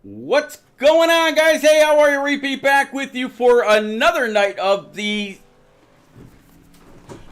What's going on, guys? Hey, how are you? Repeat back with you for another night of the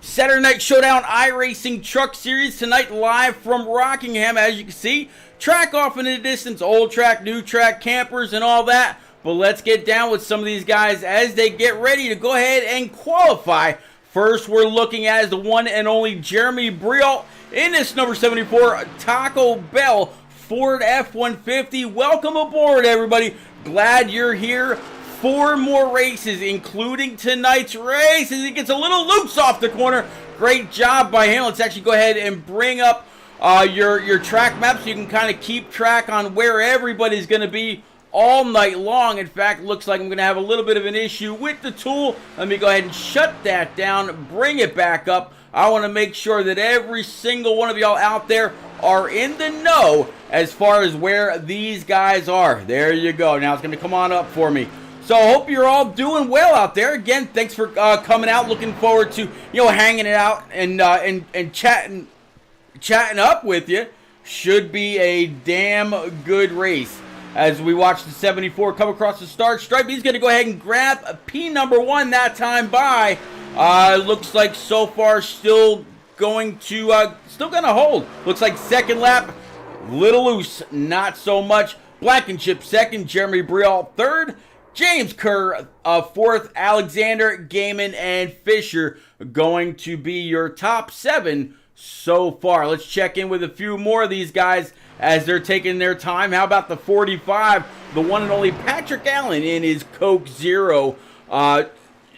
Saturday Night Showdown iRacing Truck Series. Tonight, live from Rockingham. As you can see, track off in the distance, old track, new track, campers, and all that. But let's get down with some of these guys as they get ready to go ahead and qualify. First, we're looking at the one and only Jeremy Briault in this number 74 Taco Bell Ford F-150. Welcome aboard, everybody. Glad you're here. 4 more races, including tonight's race, as he gets a little loose off the corner. Great job by him. Let's actually go ahead and bring up your track map so you can kind of keep track on where everybody's going to be all night long. In fact, looks like I'm going to have a little bit of an issue with the tool. Let me go ahead and shut that down, bring it back up. I want to make sure that every single one of y'all out there are in the know as far as where these guys are. There you go. Now it's going to come on up for me. So I hope you're all doing well out there. Again, thanks for coming out. Looking forward to hanging it out and chatting up with you. Should be a damn good race as we watch the 74 come across the start stripe. He's going to go ahead and grab P number 1 that time by. Looks like so far still going to hold. Looks like second lap, little loose, not so much. Blankenship second, Jeremy Briault third, James Kerr fourth, Alexander, Gaiman, and Fisher going to be your top 7 so far. Let's check in with a few more of these guys as they're taking their time. How about the 45, the one and only Patrick Allen in his Coke Zero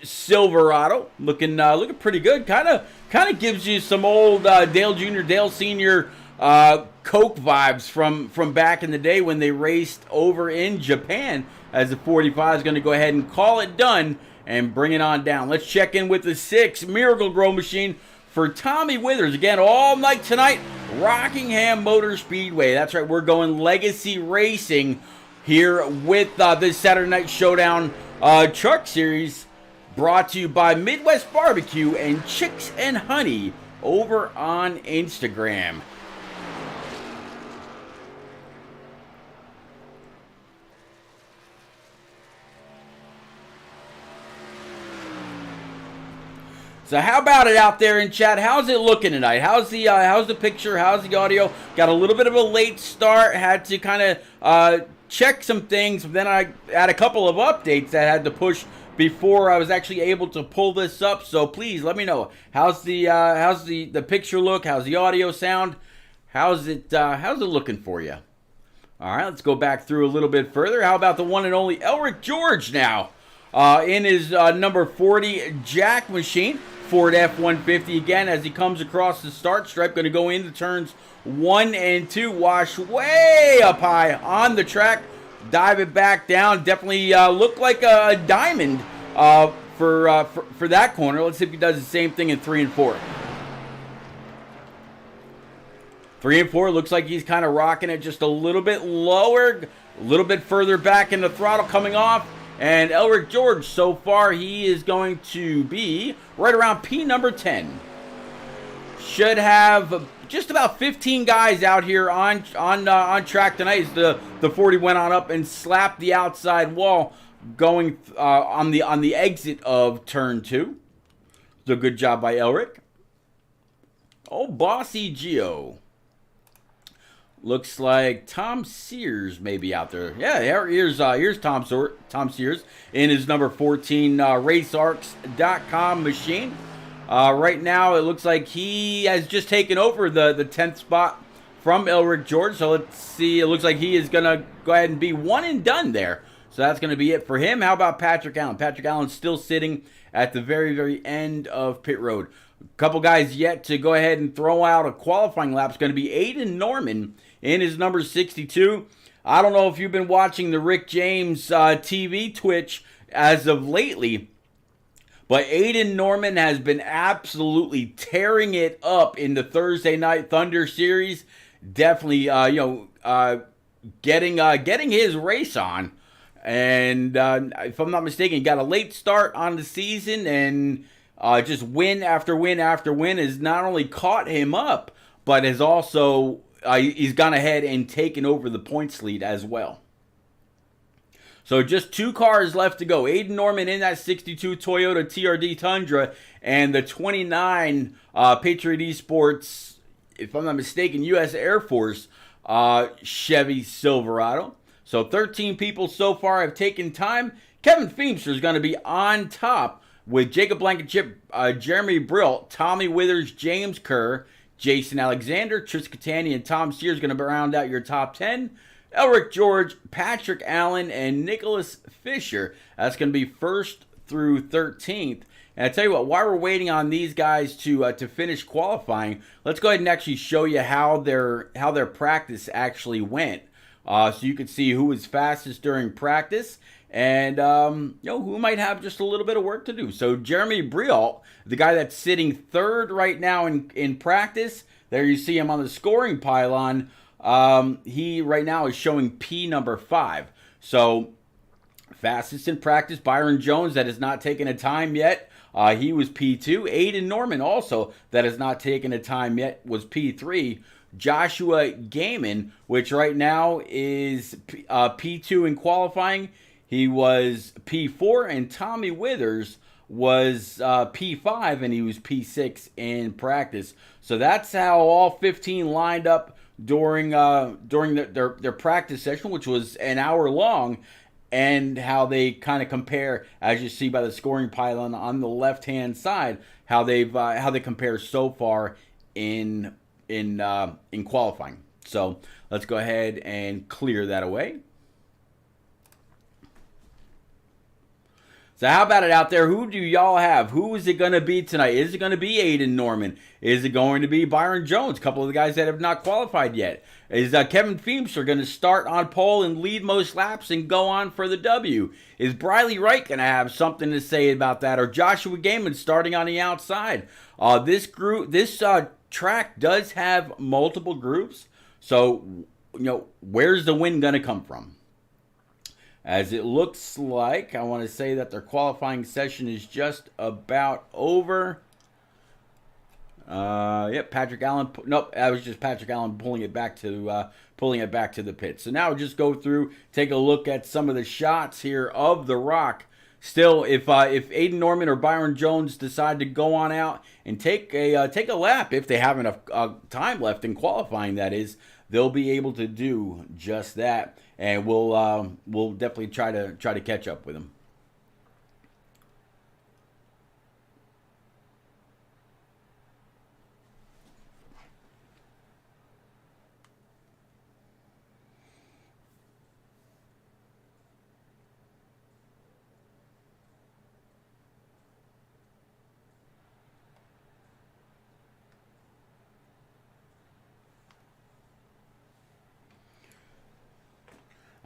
Silverado, looking pretty good. Kind of gives you some old Dale Jr., Dale Sr. Coke vibes from back in the day when they raced over in Japan. As the 45 is going to go ahead and call it done and bring it on down. Let's check in with the 6 Miracle Grow machine for Tommy Withers. Again, all night tonight, Rockingham Motor Speedway. That's right, we're going legacy racing here with this Saturday Night Showdown Truck Series, brought to you by Midwest Barbecue and Chicks and Honey over on Instagram. So how about it out there in chat? How's it looking tonight? How's the picture? How's the audio? Got a little bit of a late start. Had to kind of check some things. Then I had a couple of updates that I had to push before I was actually able to pull this up. So please let me know. How's the picture look? How's the audio sound? How's it looking for you? All right, let's go back through a little bit further. How about the one and only Elric George now in his number 40 Jack machine? Ford F-150 again as he comes across the start stripe. Going to go into turns 1 and 2. Wash way up high on the track. Dive it back down. Definitely look like a diamond for that corner. Let's see if he does the same thing in 3 and 4. 3 and 4 looks like he's kind of rocking it just a little bit lower. A little bit further back in the throttle coming off. And Elric George, so far, he is going to be right around P number 10. Should have just about 15 guys out here on track tonight as the 40 went on up and slapped the outside wall going on the exit of turn 2. So good job by Elric. Oh, Bossy Geo. Looks like Tom Sears may be out there. Yeah, here's Tom Sears in his number 14 RaceArcs.com machine. Right now, it looks like he has just taken over the 10th spot from Elric George. So let's see. It looks like he is going to go ahead and be one and done there. So that's going to be it for him. How about Patrick Allen? Patrick Allen still sitting at the very, very end of pit road. A couple guys yet to go ahead and throw out a qualifying lap. It's going to be Aiden Norman in his number 62. I don't know if you've been watching the Rick James TV Twitch as of lately, but Aiden Norman has been absolutely tearing it up in the Thursday Night Thunder series. Definitely, getting his race on. And if I'm not mistaken, got a late start on the season, and just win after win after win has not only caught him up, but has also he's gone ahead and taken over the points lead as well. So just 2 cars left to go. Aiden Norman in that 62 Toyota TRD Tundra, and the 29 Patriot Esports, if I'm not mistaken, U.S. Air Force Chevy Silverado. So 13 people so far have taken time. Kevin Finster is going to be on top with Jacob Blankenship, Jeremy Brill, Tommy Withers, James Kerr, Jason Alexander, Tris Catani, and Tom Sears going to round out your top 10. Elric George, Patrick Allen, and Nicholas Fisher. That's going to be 1st through 13th. And I tell you what, while we're waiting on these guys to finish qualifying, let's go ahead and actually show you how their practice actually went. So you can see who was fastest during practice, and who might have just a little bit of work to do. So Jeremy Briault, the guy that's sitting 3rd right now in practice, there you see him on the scoring pylon. He right now is showing P number 5. So fastest in practice, Byron Jones, that has not taken a time yet. He was P2. Aiden Norman also, that has not taken a time yet, was P3. Joshua Gaiman, which right now is P2 in qualifying, he was P4. And Tommy Withers was P5, and he was P6 in practice. So that's how all 15 lined up during their practice session, which was an hour long, and how they kind of compare, as you see by the scoring pylon on the left hand side, how they compare so far in qualifying. So let's go ahead and clear that away. So how about it out there? Who do y'all have? Who is it going to be tonight? Is it going to be Aiden Norman? Is it going to be Byron Jones? A couple of the guys that have not qualified yet. Is Kevin Finster going to start on pole and lead most laps and go on for the W? Is Briley Wright going to have something to say about that? Or Joshua Gaiman starting on the outside? This track does have multiple groups. So, where's the win going to come from? As it looks like, I want to say that their qualifying session is just about over. Yep, Patrick Allen. Nope, that was just Patrick Allen pulling it back to the pit. So now we'll just go through, take a look at some of the shots here of the Rock. Still, if Aiden Norman or Byron Jones decide to go on out and take a lap, if they have enough time left in qualifying, that is, they'll be able to do just that. And we'll definitely try to catch up with them.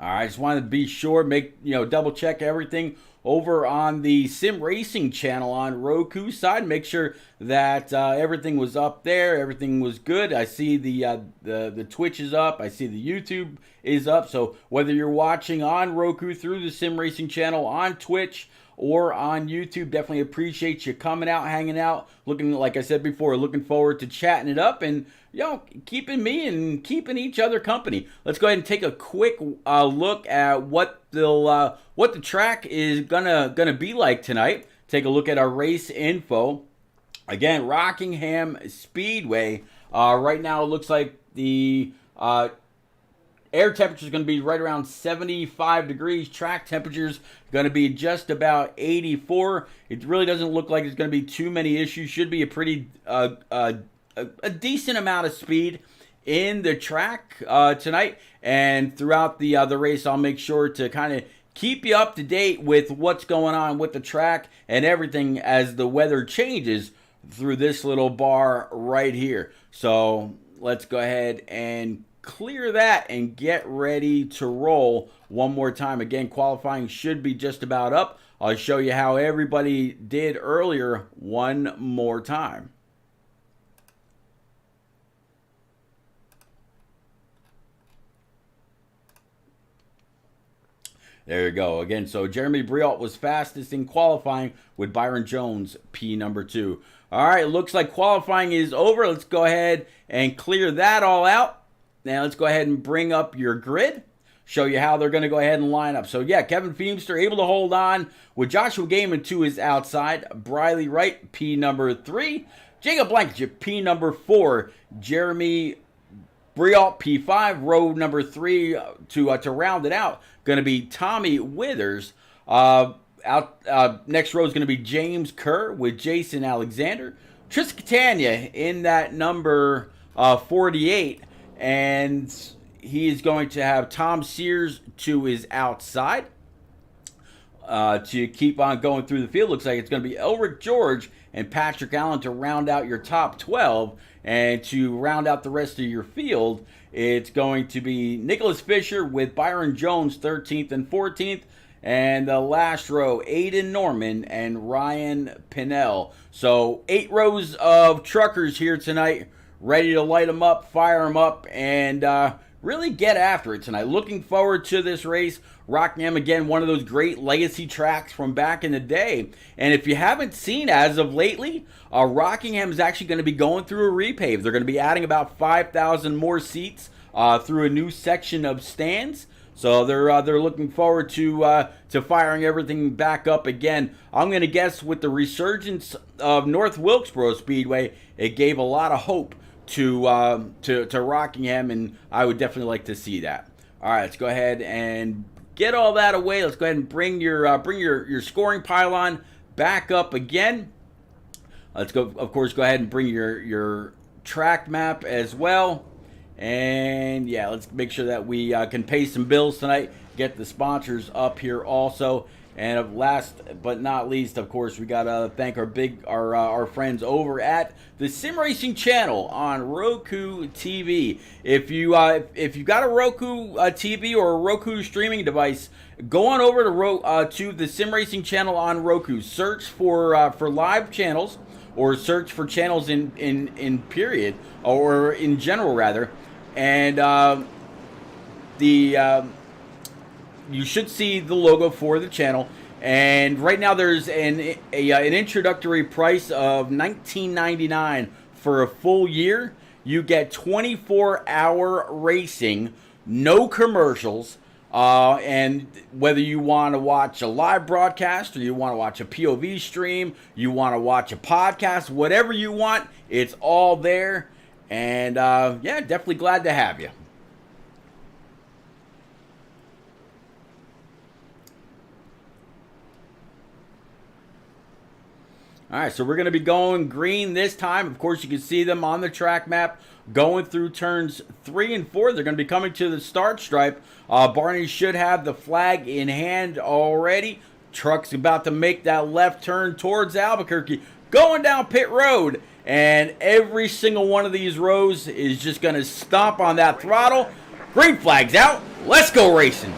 All right, just wanted to be sure, double check everything over on the Sim Racing channel on Roku side. Make sure that everything was up there, everything was good. I see the Twitch is up, I see the YouTube is up. So whether you're watching on Roku through the Sim Racing channel, on Twitch, or on YouTube, definitely appreciate you coming out, hanging out, looking, like I said before, looking forward to chatting it up and keeping me and keeping each other company. Let's go ahead and take a quick look at what the track is gonna be like tonight. Take a look at our race info. Again, Rockingham Speedway. Right now, it looks like the air temperature is going to be right around 75 degrees. Track temperature is going to be just about 84. It really doesn't look like there's going to be too many issues. Should be a pretty a decent amount of speed in the track tonight. And throughout the race, I'll make sure to kind of keep you up to date with what's going on with the track and everything as the weather changes through this little bar right here. So let's go ahead and clear that and get ready to roll one more time. Again, qualifying should be just about up. I'll show you how everybody did earlier one more time. There you go. Again, so Jeremy Briault was fastest in qualifying with Byron Jones, P number 2. All right, looks like qualifying is over. Let's go ahead and clear that all out. Now let's go ahead and bring up your grid. show you how they're going to go ahead and line up. So yeah, Kevin Finster able to hold on with Joshua Gaiman to his outside, Briley Wright, P number 3, Jacob Blankenship, P number 4, Jeremy Brialt, P5, row number 3 to round it out, going to be Tommy Withers. Next row is going to be James Kerr with Jason Alexander. Tristan Catania in that number 48, and he is going to have Tom Sears to his outside to keep on going through the field. Looks like it's going to be Elric George and Patrick Allen to round out your top 12. And to round out the rest of your field, it's going to be Nicholas Fisher with Byron Jones 13th and 14th. And the last row, Aiden Norman and Ryan Pinnell. So 8 rows of truckers here tonight, ready to light them up, fire them up, and really get after it tonight. Looking forward to this race. Rockingham, again, one of those great legacy tracks from back in the day. And if you haven't seen as of lately, Rockingham is actually going to be going through a repave. They're going to be adding about 5,000 more seats through a new section of stands. So they're looking forward to firing everything back up again. I'm going to guess with the resurgence of North Wilkesboro Speedway, it gave a lot of hope to Rockingham, and I would definitely like to see that. All right, let's go ahead and get all that away. Let's go ahead and bring your scoring pylon back up again. Let's go, of course, go ahead and bring your track map as well. And yeah, let's make sure that we can pay some bills tonight. Get the sponsors up here also. And last but not least, of course, we gotta thank our friends over at the Sim Racing channel on Roku TV. If you got a Roku TV or a Roku streaming device, go on over to the Sim Racing channel on Roku. Search for live channels, or search for channels in period, or in general rather. And you should see the logo for the channel. And right now there's an introductory price of $19.99 for a full year. You get 24-hour racing, no commercials. And whether you want to watch a live broadcast, or you want to watch a POV stream, you want to watch a podcast, whatever you want, it's all there. And yeah, definitely glad to have you. All right, so we're going to be going green this time. Of course, you can see them on the track map going through turns 3 and 4. They're going to be coming to the start stripe. Barney should have the flag in hand already. Truck's about to make that left turn towards Albuquerque, going down pit road. And every single one of these rows is just going to stomp on that throttle. Green flag's out. Let's go racing.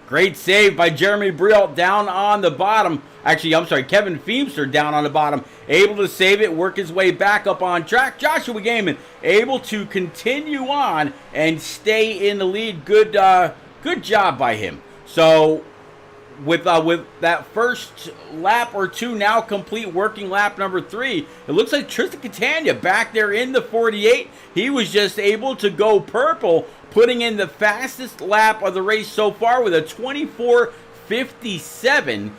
Great save by Jeremy Brialt down on the bottom. Actually, I'm sorry, Kevin Finster down on the bottom. Able to save it, work his way back up on track. Joshua Gaiman able to continue on and stay in the lead. Good job by him. So with that first lap or two now complete, working lap number 3, it looks like Tristan Catania back there in the 48. He was just able to go purple, putting in the fastest lap of the race so far with a 24:57.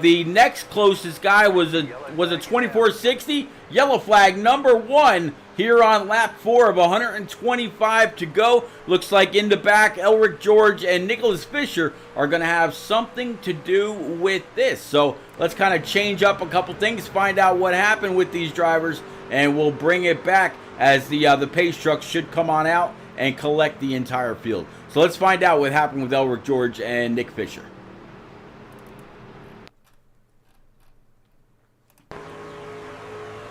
The next closest guy was a 24:60. Yellow flag number 1 here on lap 4 of 125 to go. Looks like in the back, Elric George and Nicholas Fisher are going to have something to do with this. So let's kind of change up a couple things, find out what happened with these drivers, and we'll bring it back as the pace trucks should come on out and collect the entire field. So let's find out what happened with Elric George and Nick Fisher.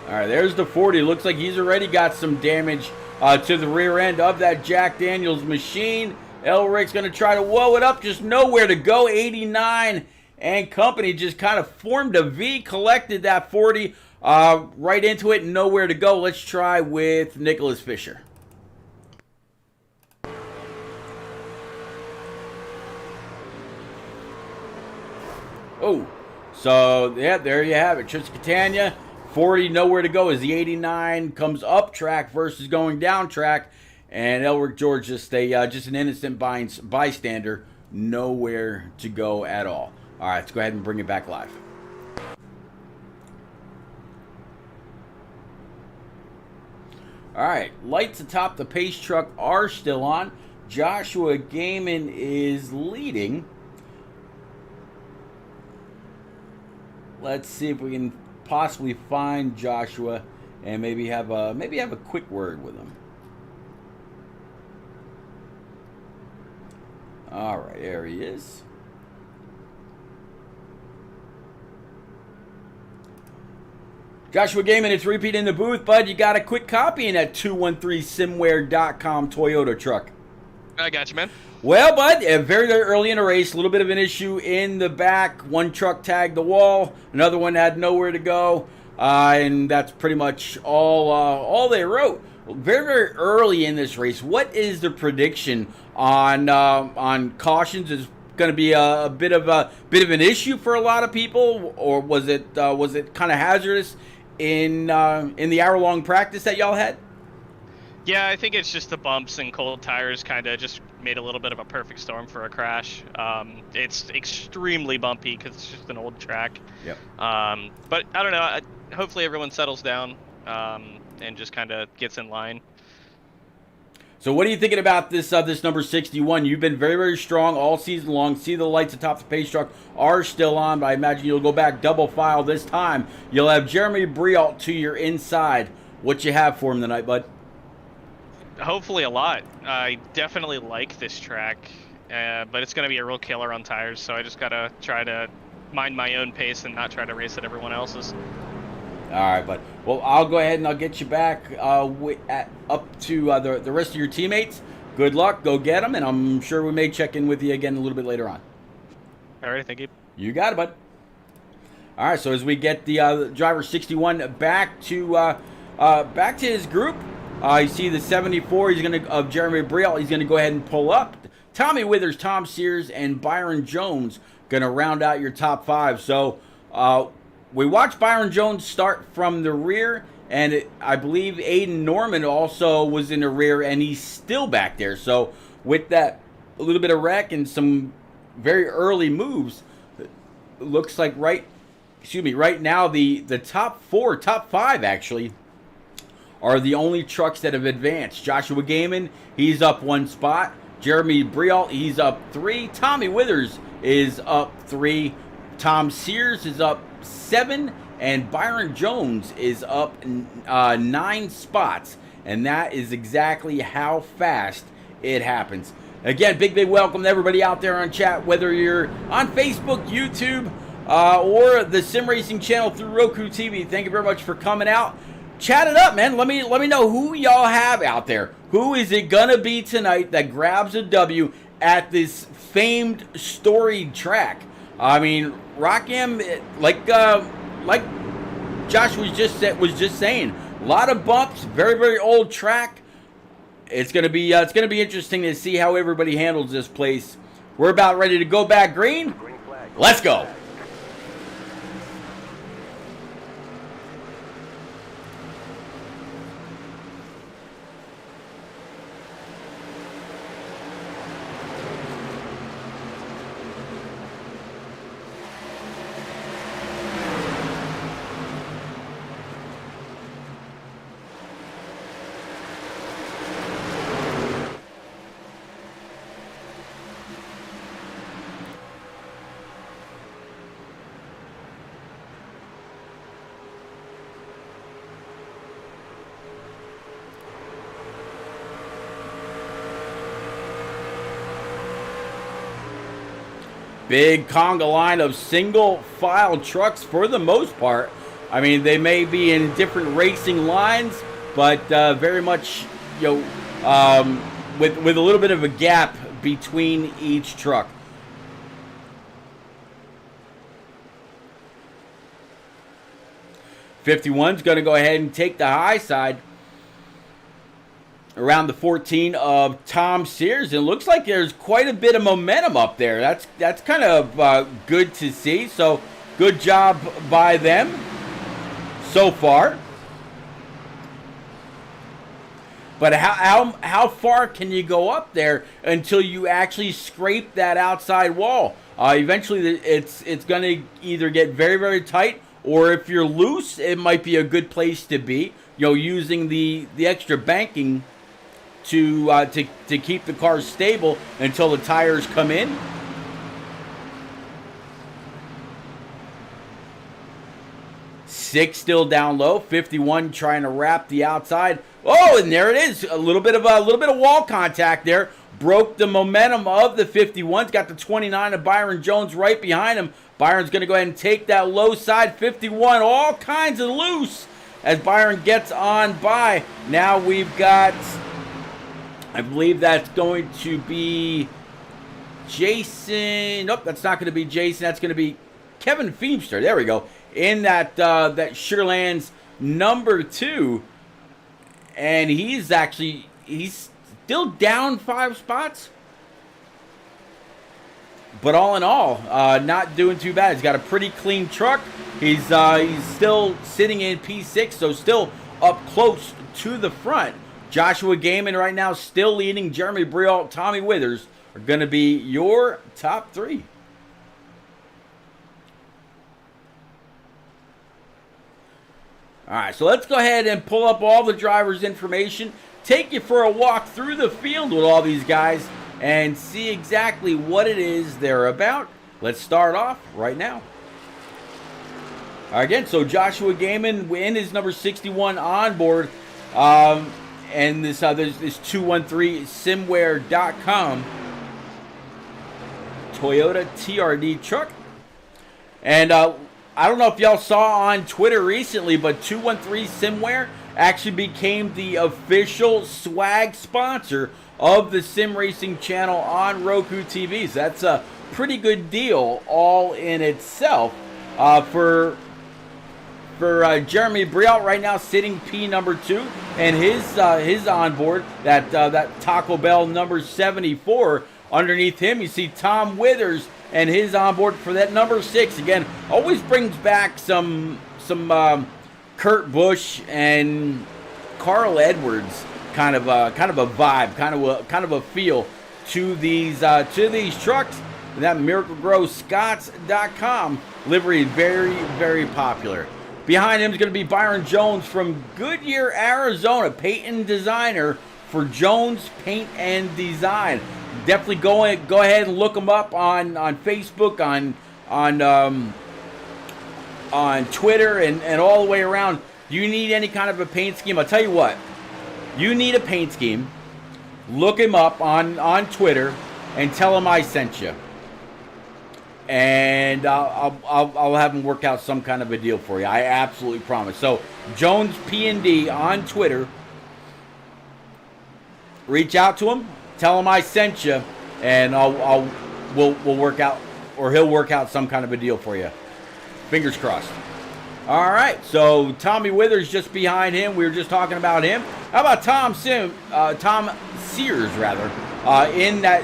All right, there's the 40. Looks like he's already got some damage to the rear end of that Jack Daniels machine. Elric's going to try to whoa it up, just nowhere to go. 89 and company just kind of formed a V, collected that 40 right into it, nowhere to go. Let's try with Nicholas Fisher. Oh, so yeah, there you have it. Tristan Catania, 40, nowhere to go as the 89 comes up track versus going down track. And Elric George just an innocent bystander, nowhere to go at all. All right, let's go ahead and bring it back live. All right, lights atop the pace truck are still on. Joshua Gaiman is leading. Let's see if we can possibly find Joshua and maybe have a quick word with him. All right, there he is. Joshua Gaiman, it's repeat in the booth, bud. You got a quick copy in that 213simware.com Toyota truck. I got you, man. Well, bud, very, very early in the race, a little bit of an issue in the back. One truck tagged the wall, another one had nowhere to go, and that's pretty much all they wrote. Very, very early in this race, what is the prediction on cautions? Is going to be a bit of an issue for a lot of people, or was it kind of hazardous in the hour-long practice that y'all had? Yeah, I think it's just the bumps and cold tires kind of just made a little bit of a perfect storm for a crash. It's extremely bumpy because it's just an old track. Yep. But I don't know. Hopefully everyone settles down and just kind of gets in line. So what are you thinking about this number 61? You've been very, very strong all season long. See the lights atop the pace truck are still on, but I imagine you'll go back double file this time. You'll have Jeremy Brialt to your inside. What you have for him tonight, bud? Hopefully a lot. I definitely like this track, but it's going to be a real killer on tires, so I just got to try to mind my own pace and not try to race at everyone else's. All right, bud. Well, I'll go ahead and I'll get you back up to the rest of your teammates. Good luck. Go get them, and I'm sure we may check in with you again a little bit later on. All right, thank you. You got it, bud. All right, so as we get the driver 61 back to his group, you see the 74. Of Jeremy Briel. He's gonna go ahead and pull up. Tommy Withers, Tom Sears, and Byron Jones gonna round out your top 5. So we watched Byron Jones start from the rear, and I believe Aiden Norman also was in the rear, and he's still back there. So with that, a little bit of wreck and some very early moves, it looks like right now the top 5 actually are the only trucks that have advanced. Joshua Gaiman, he's up 1 spot. Jeremy Brialt, he's up 3. Tommy Withers is up 3. Tom Sears is up 7. And Byron Jones is up 9 spots. And that is exactly how fast it happens. Again, big welcome to everybody out there on chat, whether you're on Facebook, YouTube, or the Sim Racing channel through Roku TV. Thank you very much for coming out. Chat it up, man. Let me know who y'all have out there. Who is it gonna be tonight that grabs a W at this famed storied track? I mean, Rockham, like Josh was just saying, a lot of bumps, very, very old track. It's gonna be interesting to see how everybody handles this place. We're about ready to go back green. Let's go. Big conga line of single file trucks for the most part. I mean, they may be in different racing lines, but very much, you know, with a little bit of a gap between each truck. '51's going to go ahead and take the high side around the 14 of Tom Sears. It looks like there's quite a bit of momentum up there. That's kind of good to see. So good job by them so far. But how far can you go up there until you actually scrape that outside wall? Eventually, it's going to either get very, very tight, or if you're loose, it might be a good place to be. You know, using the extra banking to keep the car stable until the tires come in. Six still down low. 51 trying to wrap the outside. Oh, and there it is. A little bit of wall contact there. Broke the momentum of the 51's. Got the 29 of Byron Jones right behind him. Byron's going to go ahead and take that low side. 51 all kinds of loose as Byron gets on by. Now we've got, I believe that's going to be Jason. Nope, that's not going to be Jason. That's going to be Kevin Finster. There we go. In that Sugarlands number 2. And he's still down 5 spots. But all in all, not doing too bad. He's got a pretty clean truck. He's still sitting in P6, so still up close to the front. Joshua Gaiman right now still leading. Jeremy Briault, Tommy Withers are going to be your top 3. All right, so let's go ahead and pull up all the drivers' information, take you for a walk through the field with all these guys, and see exactly what it is they're about. Let's start off right now. All right, again, so Joshua Gaiman in his number 61 on board, and this 213simware.com Toyota TRD truck. And I don't know if y'all saw on Twitter recently, but 213 Simware actually became the official swag sponsor of the Sim Racing channel on Roku TV. So that's a pretty good deal all in itself. For Jeremy Briault right now sitting P number 2, and his onboard, that Taco Bell number 74. Underneath him, you see Tom Withers and his onboard for that number 6. Again, always brings back some Kurt Busch and Carl Edwards kind of a vibe, kind of a feel to these trucks. And that MiracleGrowScots.com livery is very, very popular. Behind him is going to be Byron Jones from Goodyear, Arizona, paint and designer for Jones Paint and Design. Definitely go ahead and look him up on Facebook, on Twitter, and all the way around. You need any kind of a paint scheme, I'll tell you what. You need a paint scheme. Look him up on Twitter and tell him I sent you. And I'll have him work out some kind of a deal for you. I absolutely promise. So Jones P&D on Twitter. Reach out to him. Tell him I sent you, and we'll work out, or he'll work out some kind of a deal for you. Fingers crossed. All right, so Tommy Withers just behind him. We were just talking about him. How about Tom Sears, rather, in that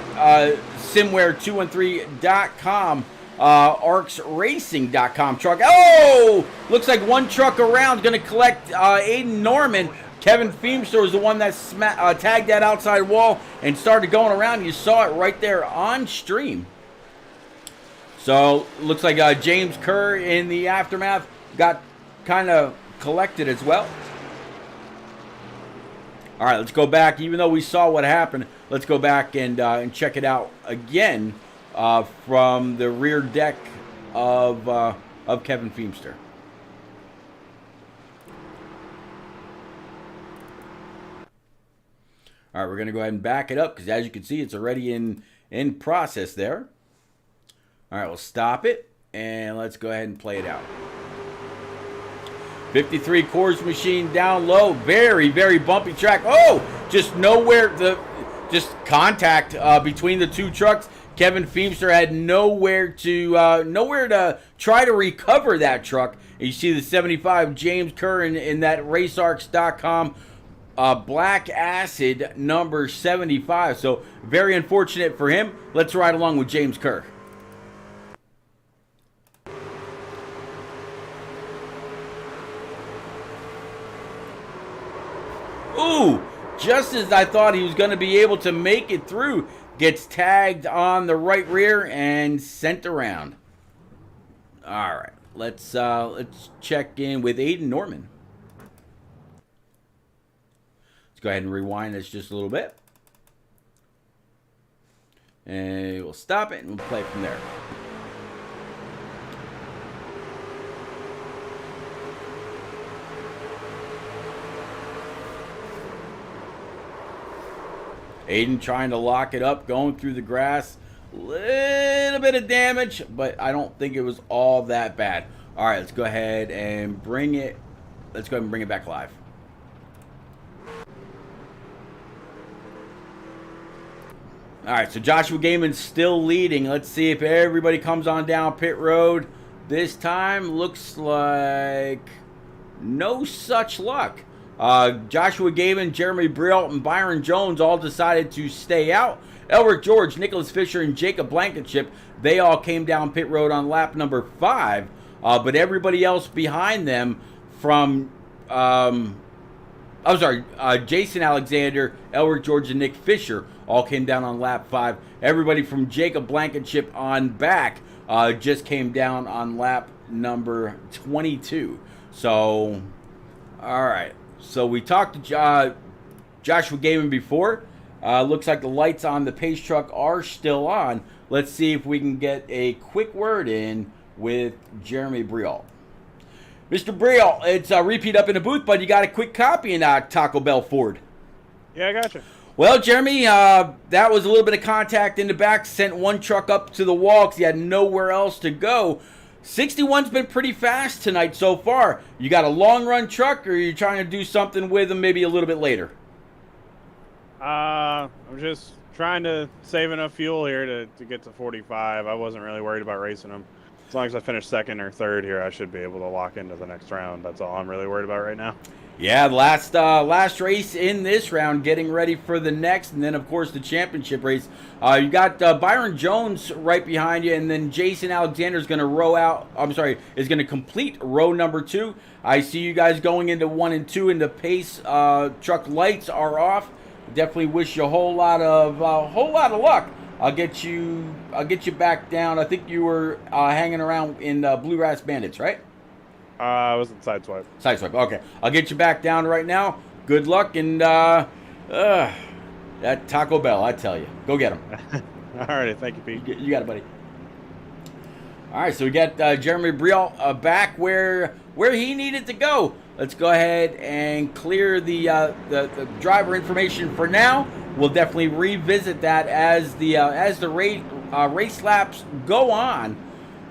Simware213.com, ARCSRacing.com truck. Oh, looks like one truck around going to collect Aiden Norman. Kevin Finster was the one that tagged that outside wall and started going around. You saw it right there on stream. So, looks like James Kerr in the aftermath got kind of collected as well. All right, let's go back. Even though we saw what happened, let's go back and check it out again from the rear deck of Kevin Finster. All right, we're going to go ahead and back it up because, as you can see, it's already in process there. All right, we'll stop it, and let's go ahead and play it out. 53 Coors Machine down low. Very, very bumpy track. Oh, just nowhere. Just contact between the two trucks. Kevin Finster had nowhere to try to recover that truck. And you see the 75 James Kerr in that RaceArcs.com Black Acid number 75. So very unfortunate for him. Let's ride along with James Kerr. Ooh, just as I thought he was going to be able to make it through, gets tagged on the right rear and sent around. All right, let's check in with Aiden Norman. Let's go ahead and rewind this just a little bit. And we'll stop it and we'll play from there. Aiden trying to lock it up, going through the grass. Little bit of damage, but I don't think it was all that bad. All right, let's go ahead and bring it. Let's go ahead and bring it back live. All right, so Joshua Gaiman's still leading. Let's see if everybody comes on down pit road. This time looks like no such luck. Joshua Gaiman, Jeremy Brialt, and Byron Jones all decided to stay out. Elric George, Nicholas Fisher, and Jacob Blankenship, they all came down pit road on lap number 5. But everybody else behind them from, Jason Alexander, Elric George, and Nick Fisher all came down on lap 5. Everybody from Jacob Blankenship on back just came down on lap number 22. So, all right. So we talked to Joshua Gaiman before. Looks like the lights on the pace truck are still on. Let's see if we can get a quick word in with Jeremy Brialt. Mr. Brialt, it's a repeat up in the booth, but you got a quick copy in Taco Bell Ford. Yeah, I got you. Well, Jeremy, that was a little bit of contact in the back. Sent one truck up to the wall because he had nowhere else to go. 61's been pretty fast tonight so far. You got a long run truck, or are you trying to do something with him maybe a little bit later? I'm just trying to save enough fuel here to get to 45. I wasn't really worried about racing him. As long as I finish second or third here, I should be able to lock into the next round. That's all I'm really worried about right now. Yeah, last race in this round, getting ready for the next, and then of course the championship race. You got Byron Jones right behind you, and then Jason Alexander is going to is going to complete row number 2. I see you guys going into 1 and 2, and the pace truck lights are off. Definitely wish you a whole lot of luck. I'll get you back down. I think you were hanging around in Blue Grass Bandits, right? I was in Sideswipe. Sideswipe, okay. I'll get you back down right now. Good luck, and that Taco Bell, I tell you. Go get them. All righty, thank you, Pete. You got it, buddy. All right, so we got Jeremy Brialt back where he needed to go. Let's go ahead and clear the driver information for now. We'll definitely revisit that as the race laps go on.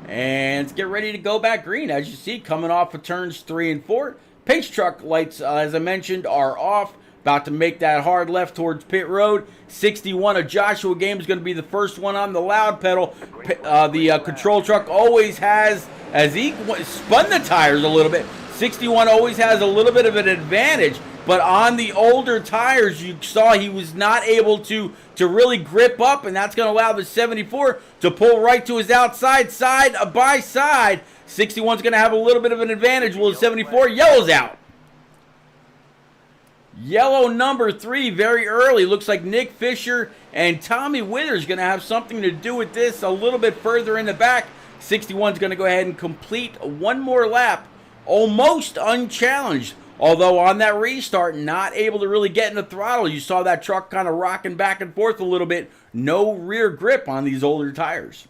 And let's get ready to go back green. As you see, coming off of turns 3 and 4. Pace truck lights, as I mentioned, are off. About to make that hard left towards pit road. 61 of Joshua Gaiman is going to be the first one on the loud pedal. The control truck always has, as he spun the tires a little bit, 61 always has a little bit of an advantage. But on the older tires, you saw he was not able to really grip up, and that's going to allow the 74 to pull right to his outside, side by side. 61's going to have a little bit of an advantage. Will the 74? Yellow's out. Yellow number 3 very early. Looks like Nick Fisher and Tommy Withers going to have something to do with this a little bit further in the back. 61's going to go ahead and complete one more lap, almost unchallenged. Although on that restart, not able to really get in the throttle. You saw that truck kind of rocking back and forth a little bit. No rear grip on these older tires.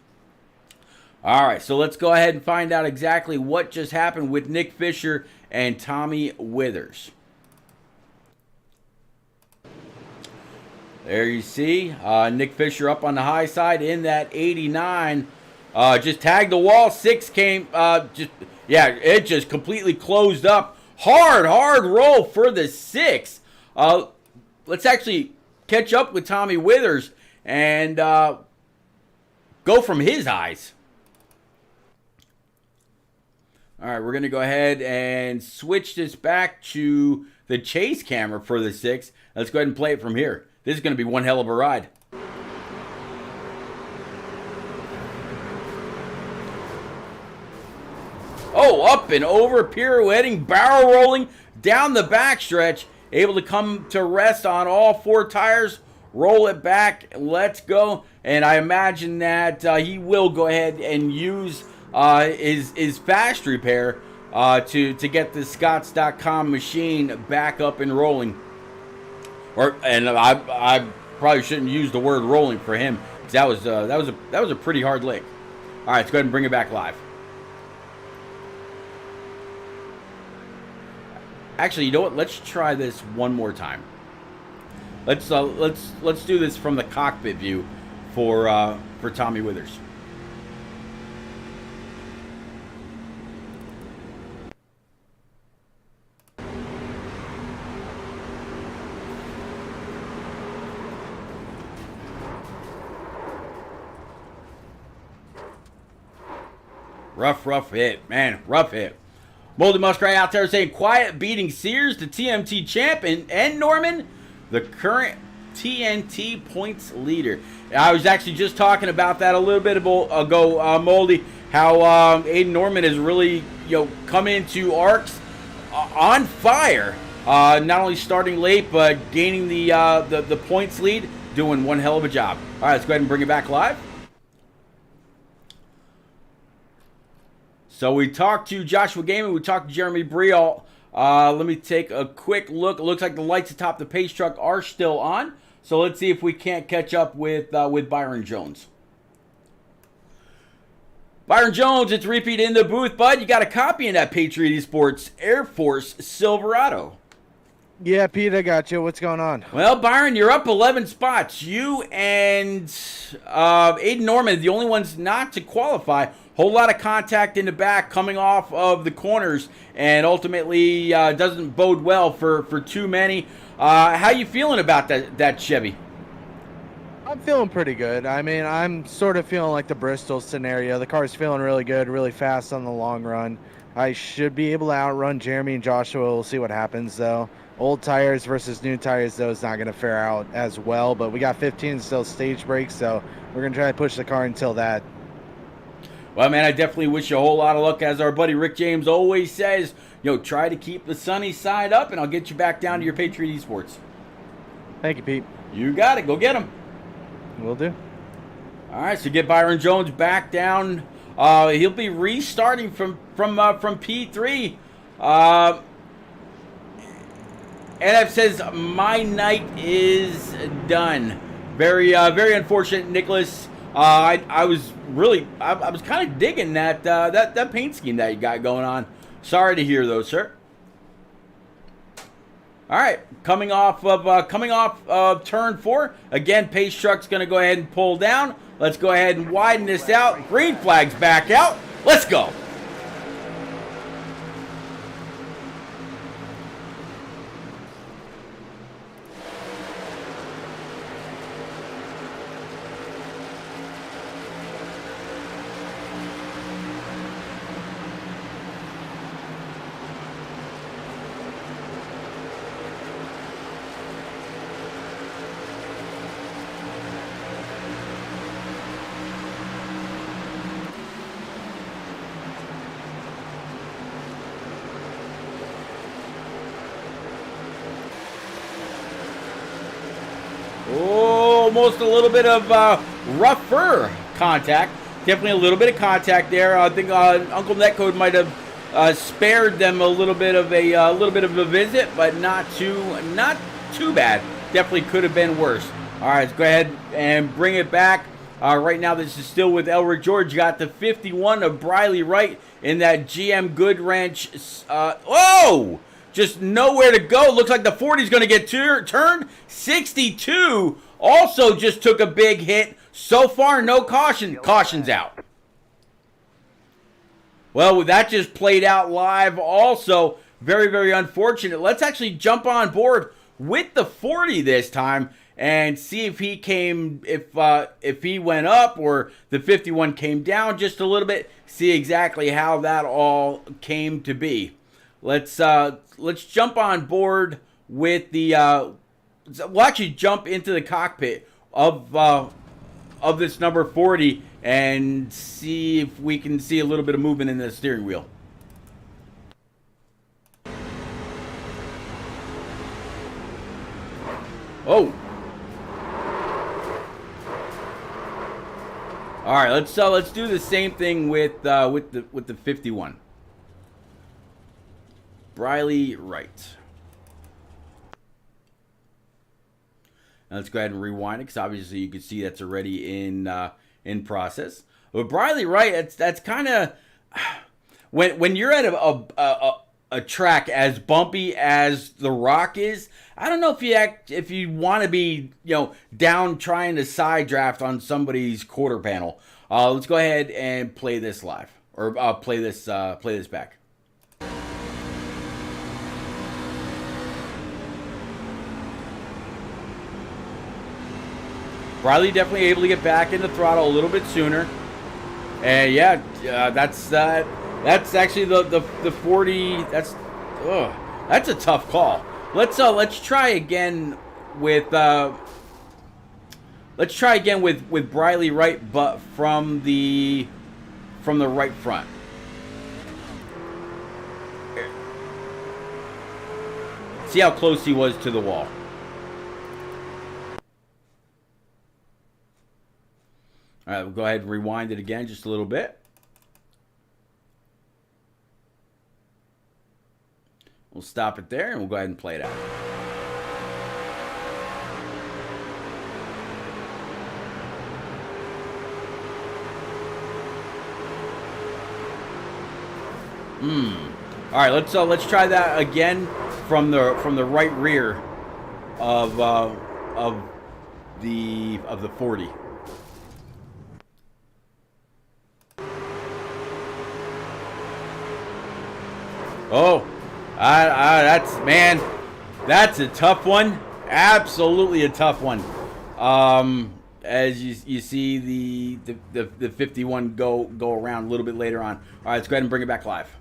All right, so let's go ahead and find out exactly what just happened with Nick Fisher and Tommy Withers. There you see Nick Fisher up on the high side in that 89. Just tagged the wall. 6 came, it just completely closed up hard roll for the 6. Let's actually catch up with Tommy Withers and go from his eyes. All right, we're going to go ahead and switch this back to the chase camera for the 6. Let's go ahead and play it from here. This is going to be one hell of a ride. Oh, up and over, pirouetting, barrel rolling down the backstretch. Able to come to rest on all 4 tires. Roll it back. Let's go. And I imagine that he will go ahead and use his fast repair to get the Scotts.com machine back up and rolling. And I probably shouldn't use the word rolling for him, because that was a pretty hard lick. All right, let's go ahead and bring it back live. Actually, you know what? Let's try this one more time. Let's do this from the cockpit view for Tommy Withers. Rough hit, man. Rough hit. Moldy Muskrat out there saying, quiet beating Sears, the TMT champ, and Norman, the current TNT points leader. I was actually just talking about that a little bit ago, Moldy, how Aiden Norman has really come into ARCS on fire. Not only starting late, but gaining the points lead, doing one hell of a job. All right, let's go ahead and bring it back live. So we talked to Joshua Gaiman, we talked to Jeremy Brial. Let me take a quick look. It looks like the lights atop the pace truck are still on. So let's see if we can't catch up with Byron Jones. Byron Jones, it's repeat in the booth, bud. You got a copy in that Patriot Esports Air Force Silverado. Yeah, Pete, I got you. What's going on? Well, Byron, you're up 11 spots. You and Aiden Norman, the only ones not to qualify. Whole lot of contact in the back coming off of the corners, and ultimately doesn't bode well for too many. How you feeling about that Chevy? I'm feeling pretty good. I mean, I'm sort of feeling like the Bristol scenario. The car's feeling really good, really fast on the long run. I should be able to outrun Jeremy and Joshua. We'll see what happens, though. Old tires versus new tires, though, is not going to fare out as well. But we got 15 still stage brakes, so we're going to try to push the car until that. Well, man, I definitely wish you a whole lot of luck. As our buddy Rick James always says, try to keep the sunny side up, and I'll get you back down to your Patriot Esports. Thank you, Pete. You got it. Go get him. Will do. All right, so get Byron Jones back down. He'll be restarting from P3. NF says, my night is done. Very unfortunate, Nicholas. I was kind of digging that paint scheme that you got going on. Sorry to hear, though, sir. All right, coming off of turn 4. Again, pace truck's going to go ahead and pull down. Let's go ahead and widen this out. Green flag's back out. Let's go. Almost a little bit of rougher contact. Definitely a little bit of contact there. I think Uncle Netcode might have spared them a little bit of a visit, but not too bad. Definitely could have been worse. All right, let's go ahead and bring it back. Right now, this is still with Elric George. You got the 51 of Briley Wright in that GM Good Ranch. Oh! Just nowhere to go. Looks like the 40 is going to get turned. 62 also just took a big hit. So far, no caution. Caution's out. Well, that just played out live also. Very, very unfortunate. Let's actually jump on board with the 40 this time and see if he came, if he went up or the 51 came down just a little bit. See exactly how that all came to be. Let's jump on board with the. We'll actually jump into the cockpit of this number 40 and see if we can see a little bit of movement in the steering wheel. Oh. All right, let's do the same thing with the 51. Briley Wright. Now let's go ahead and rewind it because obviously you can see that's already in process. But Briley Wright, that's kind of when you're at a track as bumpy as the Rock is. I don't know if you want to be down trying to side draft on somebody's quarter panel. Let's go ahead and play this live or play this back. Briley definitely able to get back in the throttle a little bit sooner, and yeah, that's actually the 40. That's a tough call. Let's try again with Briley Wright, but from the right front. See how close he was to the wall. All right, we'll go ahead and rewind it again just a little bit. We'll stop it there and we'll go ahead and play it out. All right, let's try that again from the right rear of the 40. Oh, that's a tough one. Absolutely a tough one. As you see the 51 go around a little bit later on. All right, let's go ahead and bring it back live.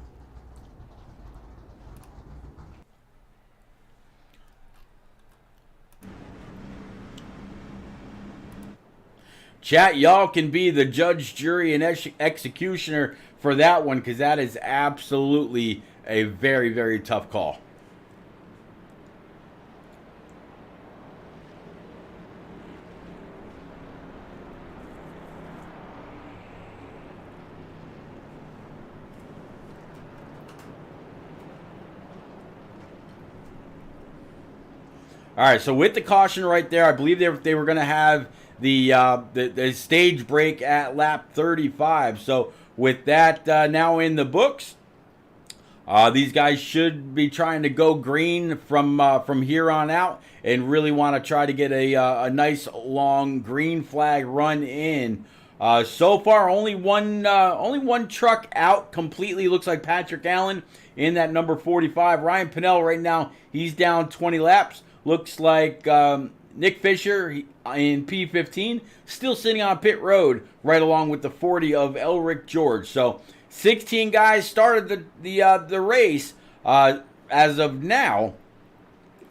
Chat, y'all can be the judge, jury, and executioner for that one because that is absolutely a very, very tough call. All right, so with the caution right there, I believe they were going to have the stage break at lap 35. So with that now in the books, these guys should be trying to go green from here on out and really want to try to get a nice long green flag run in. So far, only one truck out completely. Looks like Patrick Allen in that number 45. Ryan Pinnell right now, he's down 20 laps. Looks like Nick Fisher in P15 still sitting on pit road right along with the 40 of Elric George. So 16 guys started the race. As of now,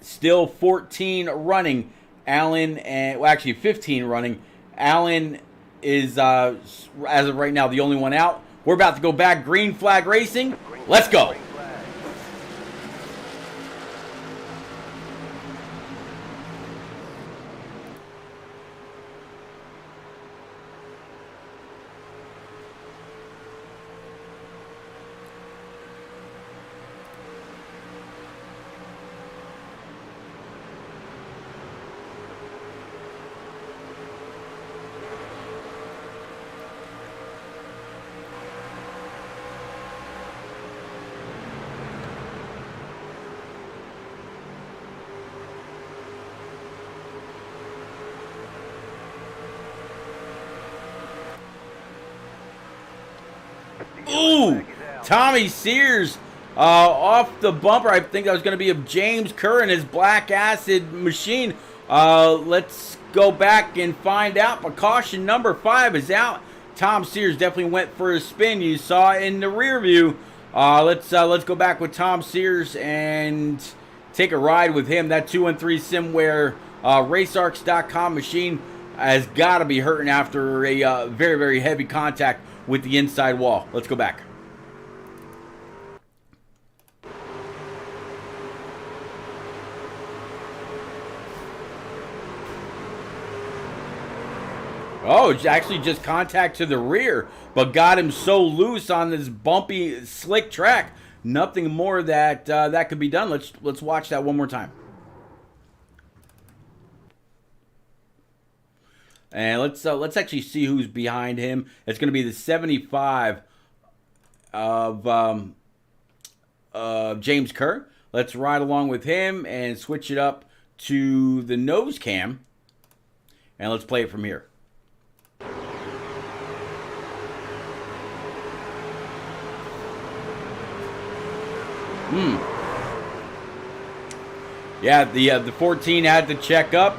still 14 running. Allen and actually 15 running. Allen is as of right now the only one out. We're about to go back green flag racing. Let's go. Ooh, Tommy Sears off the bumper. I think that was going to be of James Kerr and his black acid machine. Let's go back and find out. But caution number 5 is out. Tom Sears definitely went for a spin. You saw it in the rear view. Let's go back with Tom Sears and take a ride with him. That 213 Simware RaceArcs.com machine has got to be hurting after a very, very heavy contact with the inside wall. Let's go back. Oh, it's actually just contact to the rear, but got him so loose on this bumpy, slick track. Nothing more that that could be done. Let's watch that one more time. And let's actually see who's behind him. It's going to be the 75 of James Kerr. Let's ride along with him and switch it up to the nose cam, and let's play it from here. Yeah, the 14 had to check up.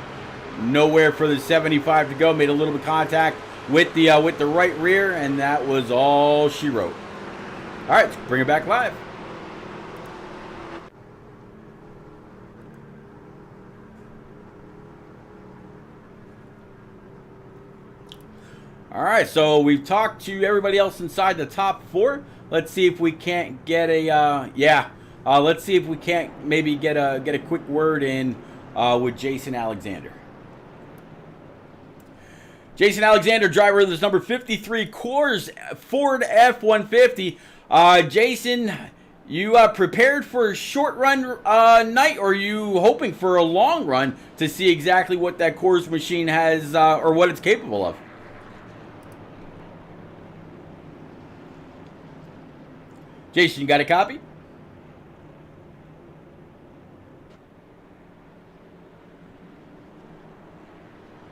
Nowhere for the 75 to go. Made a little bit of contact with the right rear, and that was all she wrote. All right, let's bring it back live. All right, so we've talked to everybody else inside the top 4. Let's see if we can't get a let's see if we can't maybe get a quick word in with Jason Alexander. Jason Alexander, driver of this number 53 Coors Ford F-150. Jason, you prepared for a short run night, or are you hoping for a long run to see exactly what that Coors machine has or what it's capable of? Jason, you got a copy?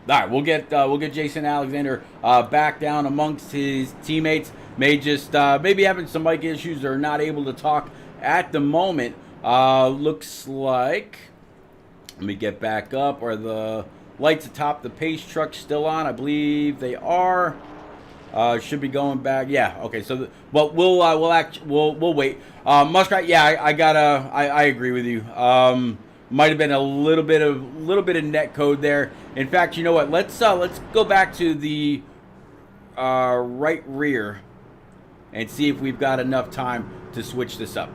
All right, we'll get Jason Alexander back down amongst his teammates. Maybe having some mic issues or not able to talk at the moment. Looks like. Let me get back up. Are the lights atop the pace truck still on? I believe they are. Should be going back. Yeah. Okay. So, but we'll wait. Muskrat. Yeah, I agree with you. Might have been a little bit of net code there. In fact, you know what? Let's go back to the right rear and see if we've got enough time to switch this up.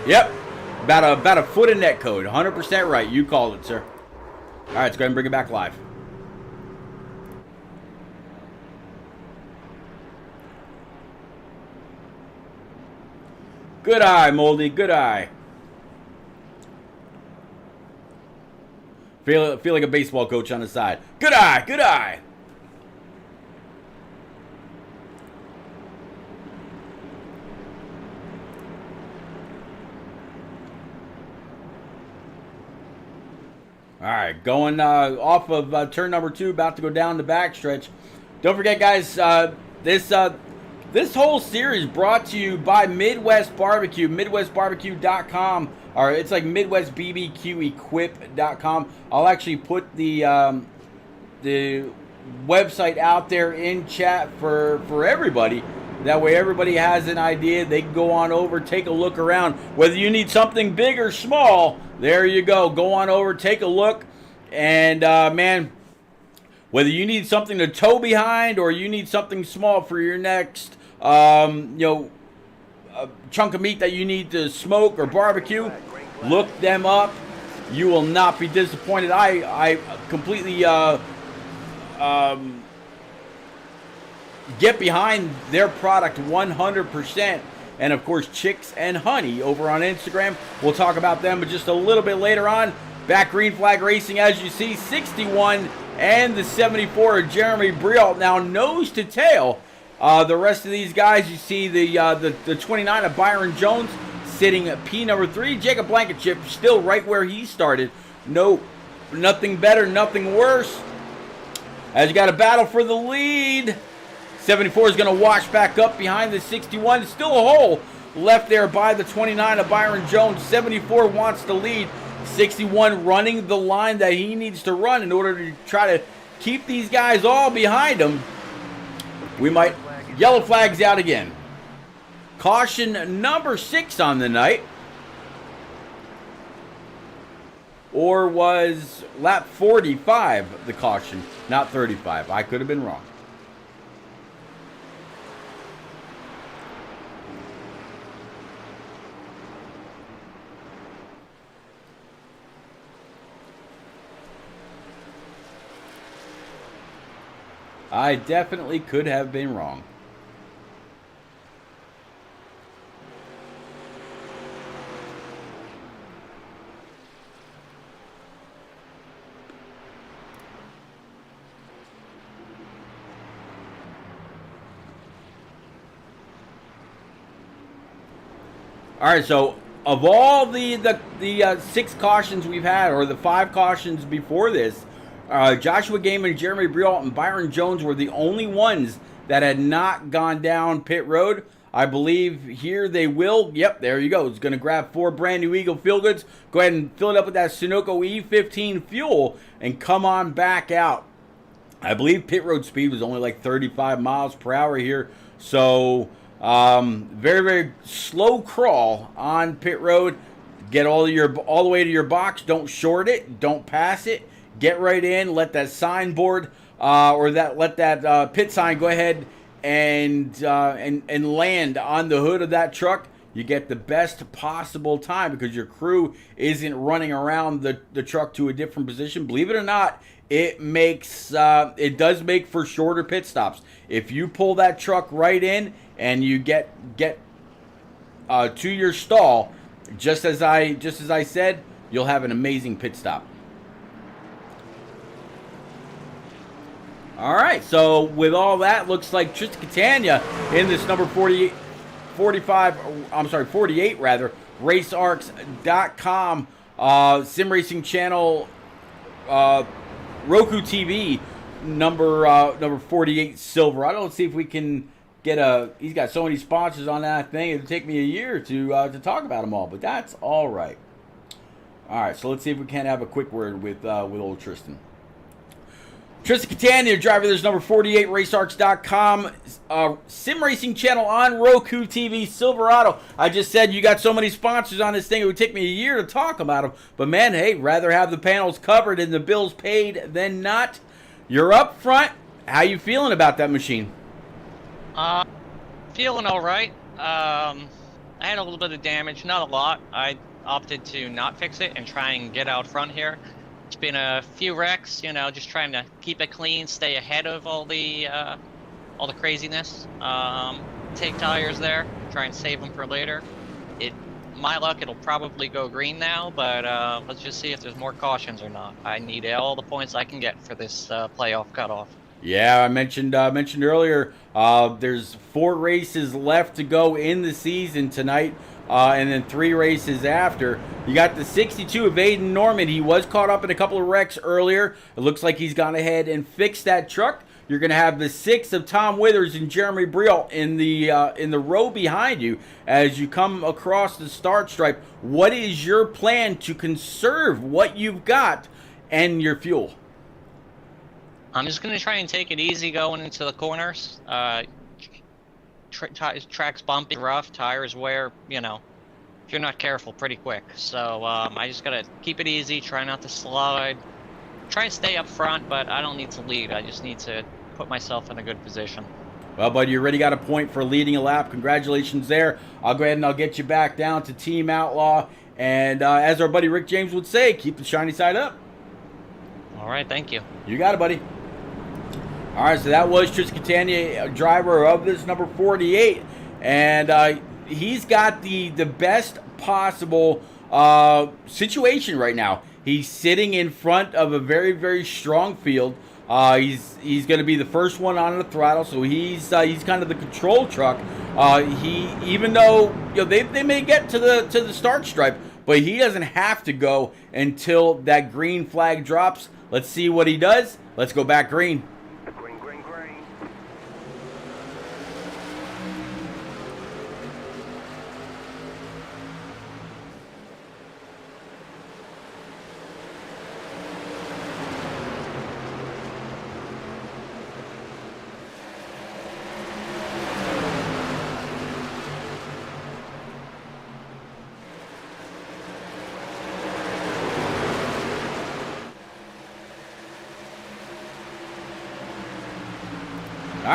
Yep. About a foot of net code. 100% right. You called it, sir. All right, let's go ahead and bring it back live. Good eye, Moldy. Good eye. Feel like a baseball coach on the side. Good eye. Good eye. All right, going off of turn number 2, about to go down the backstretch. Don't forget, guys, this whole series brought to you by Midwest Barbecue, MidwestBarbecue.com, or it's like MidwestBBQEquip.com. I'll actually put the website out there in chat for everybody. That way everybody has an idea. They can go on over, take a look around. Whether you need something big or small, there you go. Go on over, take a look. And, man, whether you need something to tow behind or you need something small for your next, a chunk of meat that you need to smoke or barbecue, look them up. You will not be disappointed. I completely get behind their product 100%. And, of course, Chicks and Honey over on Instagram. We'll talk about them just a little bit later on. Back Green Flag Racing, as you see, 61 and the 74 of Jeremy Brialt. Now, nose to tail. The rest of these guys, you see the 29 of Byron Jones sitting at P number 3. Jacob Blankenship still right where he started. No, nothing better, nothing worse. as you got a battle for the lead. 74 is going to wash back up behind the 61. Still a hole left there by the 29 of Byron Jones. 74 wants the lead. 61 running the line that he needs to run in order to try to keep these guys all behind him. We might... Yellow flag's out again. Caution number 6 on the night. Or was lap 45 the caution, not 35? I could have been wrong. I definitely could have been wrong. All right, so of all the 6 cautions we've had, or the 5 cautions before this, Joshua Gaiman, Jeremy Briault, and Byron Jones were the only ones that had not gone down pit road. I believe here they will. Yep, there you go. It's going to grab 4 brand new Eagle Feel Goods. Go ahead and fill it up with that Sunoco E15 fuel and come on back out. I believe pit road speed was only like 35 miles per hour here. So... very, very slow crawl on pit road. Get all the way to your box. Don't short it. Don't pass it. Get right in. Let that signboard let that pit sign go ahead and land on the hood of that truck. You get the best possible time because your crew isn't running around the truck to a different position. Believe it or not, it does make for shorter pit stops. If you pull that truck right in and you get to your stall, just as I said, you'll have an amazing pit stop. All right, so with all that, looks like Tristan Catania in this number 48 rather, RaceArcs.com, sim racing channel, Roku TV, number 48 Silverado. Let's see if we can get he's got so many sponsors on that thing, it'll take me a year to talk about them all, but that's all right. All right, so let's see if we can have a quick word with old Tristan. Tristan Catania, driver, there's number 48, RaceArcs.com, sim racing channel on Roku TV, Silverado. I just said you got so many sponsors on this thing, it would take me a year to talk about them. But man, hey, rather have the panels covered and the bills paid than not. You're up front. How you feeling about that machine? Feeling all right. I had a little bit of damage, not a lot. I opted to not fix it and try and get out front here. It's been a few wrecks, just trying to keep it clean, stay ahead of all the craziness. Take tires there, try and save them for later. My luck, it'll probably go green now, but let's just see if there's more cautions or not. I need all the points I can get for this playoff cutoff. Yeah, I mentioned earlier, there's 4 races left to go in the season tonight, and then 3 races after. You got the 62 of Aiden Norman. He was caught up in a couple of wrecks earlier. It looks like he's gone ahead and fixed that truck. You're going to have the 6 of Tom Withers and Jeremy Briault in the row behind you as you come across the start stripe. What is your plan to conserve what you've got and your fuel? I'm just going to try and take it easy going into the corners. Track's bumpy, rough, tires wear, if you're not careful, pretty quick. So I just got to keep it easy, try not to slide. Try and stay up front, but I don't need to lead. I just need to put myself in a good position. Well, buddy, you already got a point for leading a lap. Congratulations there. I'll go ahead and I'll get you back down to Team Outlaw. And as our buddy Rick James would say, keep the shiny side up. All right, thank you. You got it, buddy. All right, so that was Tristan Catania, driver of this number 48. And he's got the best possible situation right now. He's sitting in front of a very, very strong field. He's going to be the first one on the throttle, so he's kind of the control truck. Even though they may get to the start stripe, but he doesn't have to go until that green flag drops. Let's see what he does. Let's go back green.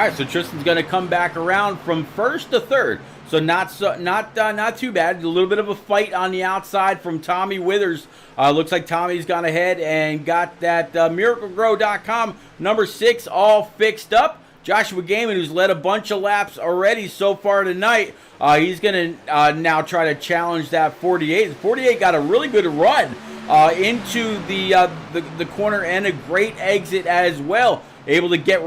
right, so Tristan's going to come back around from first to third. So not too bad. A little bit of a fight on the outside from Tommy Withers. Looks like Tommy's gone ahead and got that MiracleGrow.com number 6 all fixed up. Joshua Gaiman, who's led a bunch of laps already so far tonight, he's going to now try to challenge that 48. The 48 got a really good run into the corner and a great exit as well. Able to get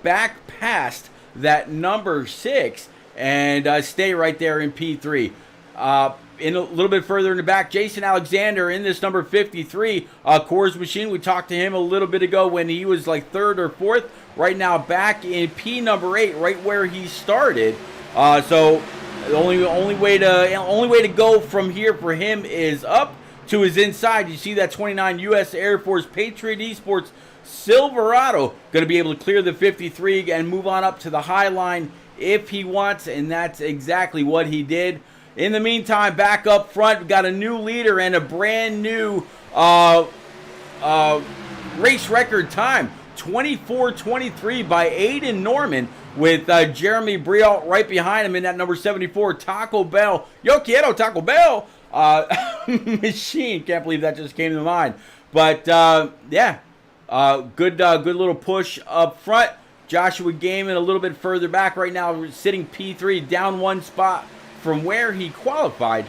back past that number 6 and stay right there in P3. In a little bit further in the back, Jason Alexander in this number 53 Coors machine. We talked to him a little bit ago when he was like 3rd or 4th. Right now back in P number 8, right where he started. So the only way to go from here for him is up to his inside. You see that 29 U.S. Air Force Patriot Esports Silverado going to be able to clear the 53 and move on up to the high line if he wants, and that's exactly what he did. In the meantime, back up front, we've got a new leader and a brand new race record time. 24:23 by Aiden Norman with Jeremy Brialt right behind him in that number 74 Taco Bell. Yo quiero Taco Bell machine. Can't believe that just came to mind. But yeah, good little push up front. Joshua Gaiman a little bit further back right now, sitting P3, down 1 spot from where he qualified.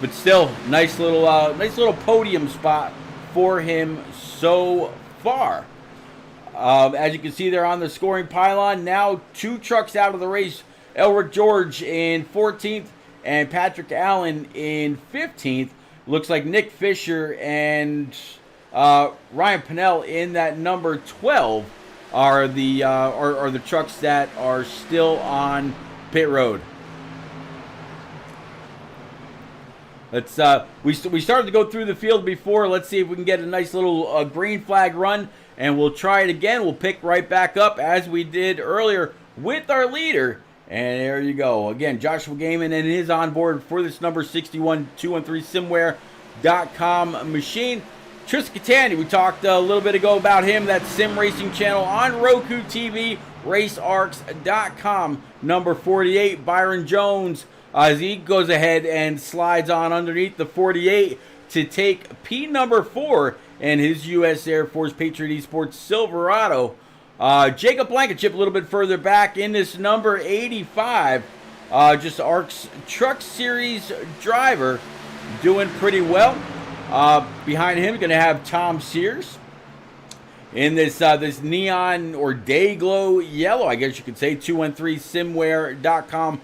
But still, nice little podium spot for him so far. As you can see there on the scoring pylon, now 2 trucks out of the race. Elric George in 14th and Patrick Allen in 15th. Looks like Nick Fisher and Ryan Pinnell in that number 12 are the trucks that are still on pit road. Let's we started to go through the field before. Let's see if we can get a nice little green flag run, and we'll try it again. We'll pick right back up as we did earlier with our leader. And there you go. Again, Joshua Gaiman and his onboard for this number 61 213simware.com machine. Tristan Catani, we talked a little bit ago about him. That sim racing channel on Roku TV, racearcs.com, number 48. Byron Jones, as he goes ahead and slides on underneath the 48 to take P number 4 and his U.S. Air Force Patriot Esports Silverado. Jacob Blankenship a little bit further back in this number 85. Just ARCS Truck Series driver, doing pretty well. Behind him, going to have Tom Sears in this this neon or day glow yellow, I guess you could say, 213simware.com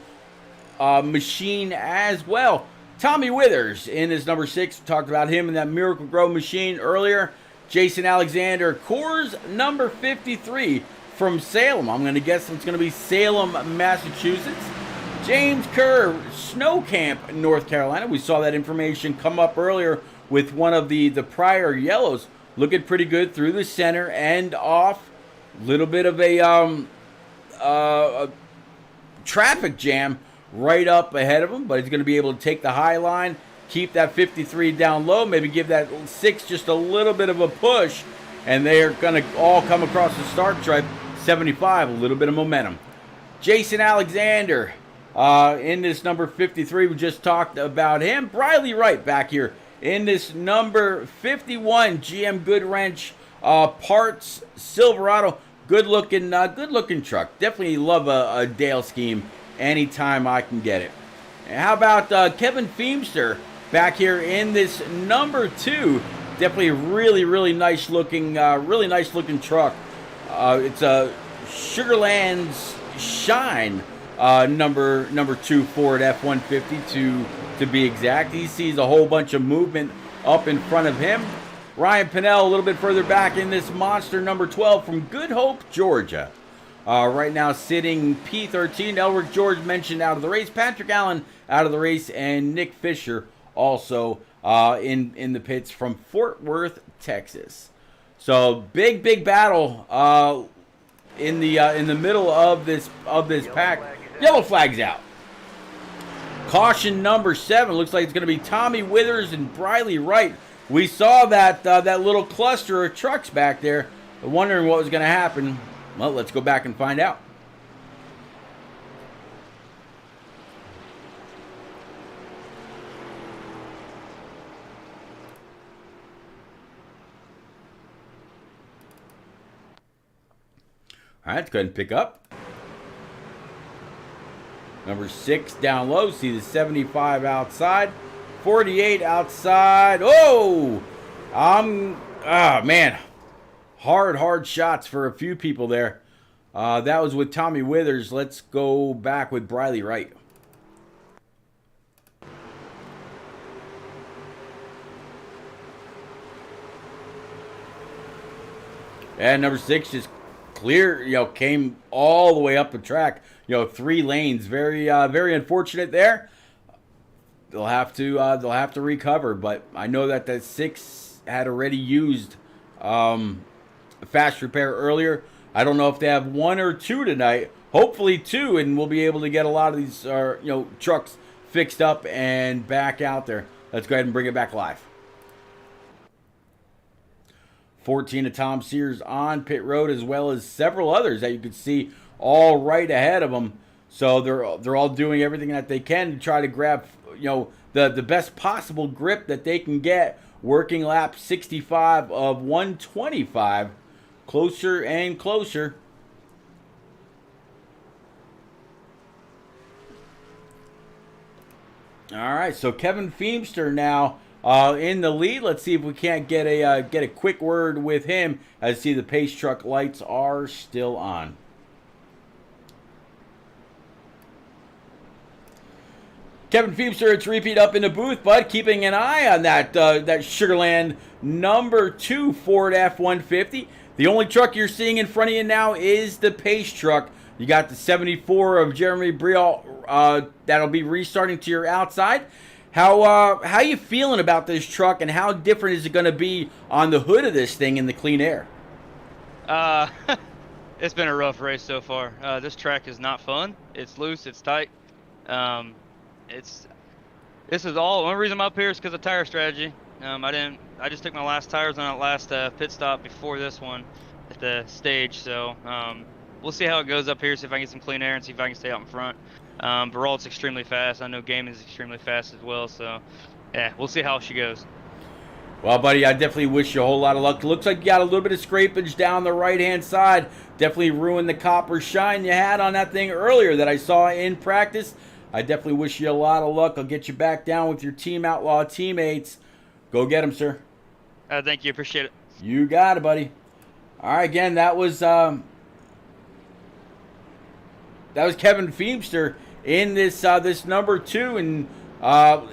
machine as well. Tommy Withers in his number 6. We talked about him in that Miracle Grow machine earlier. Jason Alexander, Coors number 53 from Salem. I'm going to guess it's going to be Salem, Massachusetts. James Kerr, Snow Camp, North Carolina. We saw that information come up earlier with one of the prior yellows. Looking pretty good through the center and off. Little bit of a traffic jam right up ahead of him, but he's going to be able to take the high line, keep that 53 down low, maybe give that 6 just a little bit of a push, and they're going to all come across the start stripe. 75, a little bit of momentum. Jason Alexander in this number 53, we just talked about him. Briley Wright back here in this number 51 GM Goodwrench Parts Silverado. Good looking truck. Definitely love a Dale scheme anytime I can get it. And how about Kevin Finster back here in this number 2? Definitely a really nice looking truck. It's a Sugarland's Shine number 2 Ford F-150 to be exact. He sees a whole bunch of movement up in front of him. Ryan Pinnell a little bit further back in this monster number 12 from Good Hope, Georgia. Right now sitting P13. Elric George mentioned out of the race. Patrick Allen out of the race. And Nick Fisher also in the pits from Fort Worth, Texas. So big battle in the middle of this pack. Yellow flag's out. Caution number 7. Looks like it's going to be Tommy Withers and Briley Wright. We saw that little cluster of trucks back there, wondering what was going to happen. Well, let's go back and find out. All right, let's go ahead and pick up. Number 6 down low. See the 75 outside. 48 outside. Oh! Man. Hard shots for a few people there. That was with Tommy Withers. Let's go back with Briley Wright. And number 6 just clear, came all the way up the track. 3 lanes. Very unfortunate there. They'll have to recover, but I know that the 6 had already used fast repair earlier. I don't know if they have 1 or 2 tonight. Hopefully 2, and we'll be able to get a lot of these trucks fixed up and back out there. Let's go ahead and bring it back live. 14 of Tom Sears on pit road, as well as several others that you could see all right ahead of them. So they're all doing everything that they can to try to grab the best possible grip that they can get. Working lap 65 of 125, closer and closer. All right, so Kevin Finster now in the lead. Let's see if we can't get a quick word with him. As see the pace truck lights are still on. Kevin Finster, it's repeat up in the booth, bud. Keeping an eye on that Sugarland number 2 Ford F-150. The only truck you're seeing in front of you now is the pace truck. You got the 74 of Jeremy Brial that'll be restarting to your outside. How you feeling about this truck, and how different is it going to be on the hood of this thing in the clean air? It's been a rough race so far. This track is not fun. It's loose. It's tight. This is all. The only reason I'm up here is because of tire strategy. I just took my last tires on that last pit stop before this one at the stage. So we'll see how it goes up here. See if I can get some clean air and see if I can stay out in front. Baralt's extremely fast. I know Gaiman is extremely fast as well. So yeah, we'll see how she goes. Well, buddy, I definitely wish you a whole lot of luck. Looks like you got a little bit of scrapage down the right-hand side. Definitely ruined the copper shine you had on that thing earlier that I saw in practice. I definitely wish you a lot of luck. I'll get you back down with your Team Outlaw teammates. Go get them, sir. Thank you. Appreciate it. You got it, buddy. All right, again, that was Kevin Finster in this this number 2, and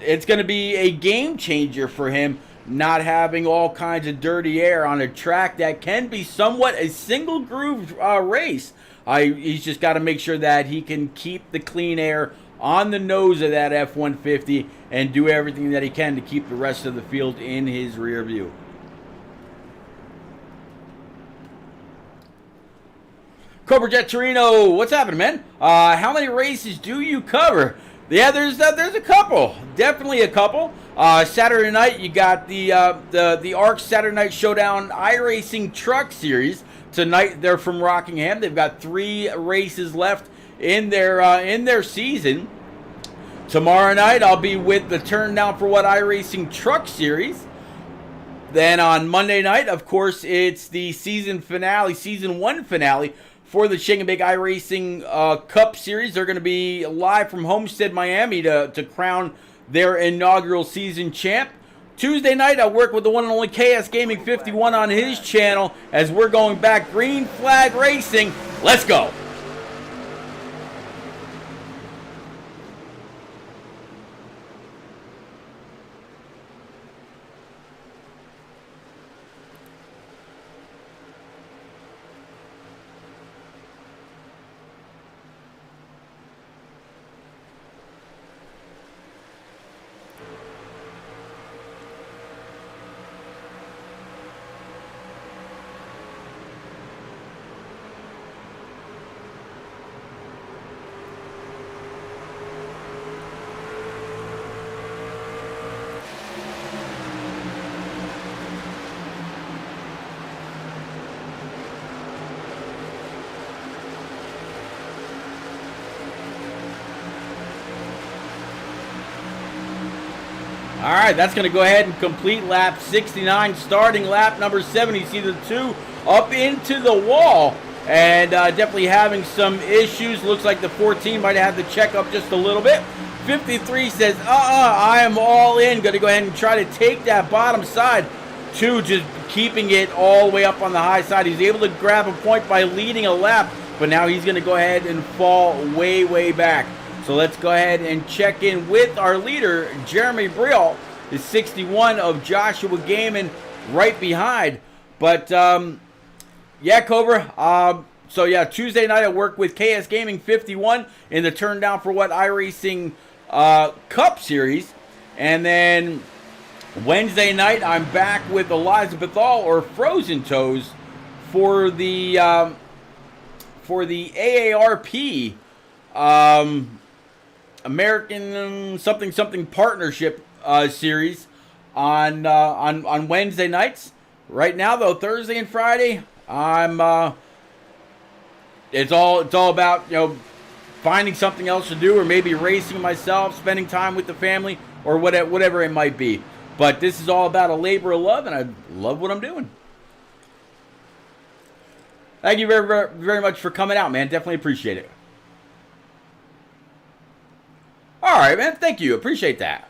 it's going to be a game changer for him, not having all kinds of dirty air on a track that can be somewhat a single groove race. He's just got to make sure that he can keep the clean air on the nose of that F-150 and do everything that he can to keep the rest of the field in his rear view. Cobra Jet Torino, what's happening, man? How many races do you cover? Yeah, there's a couple, definitely a couple. Saturday night you got the ARCS Saturday Night Showdown iRacing Truck Series. Tonight they're from Rockingham. They've got 3 races left in their season. Tomorrow night I'll be with the Turn Down for What iRacing Truck Series. Then on Monday night, of course, it's the season 1 finale for the Shake and Bake iRacing Cup Series. They're going to be live from Homestead, Miami to crown their inaugural season champ. Tuesday night, I work with the one and only KS Gaming 51 on his channel as we're going back Green Flag Racing. Let's go. All right, that's going to go ahead and complete lap 69, starting lap number 7. You see the two up into the wall, and definitely having some issues. Looks like the 14 might have had to check up just a little bit. 53 says, I am all in. Going to go ahead and try to take that bottom side. 2 just keeping it all the way up on the high side. He's able to grab a point by leading a lap, but now he's going to go ahead and fall way, way back. So let's go ahead and check in with our leader, Jeremy Briel, is 61 of Joshua Gaiman right behind. But, yeah, Cobra. So, yeah, Tuesday night I worked with KS Gaming 51 in the turn down for what iRacing Cup Series. And then Wednesday night I'm back with Eliza Bethal or Frozen Toes for the AARP American something partnership series on Wednesday nights. Right now though, Thursday and Friday, I'm it's all about, you know, finding something else to do, or maybe racing myself, spending time with the family, or whatever it might be. But this is all about a labor of love, and I love what I'm doing. Thank you very, very, very much for coming out, man. Definitely appreciate it. All right, man. Thank you. Appreciate that.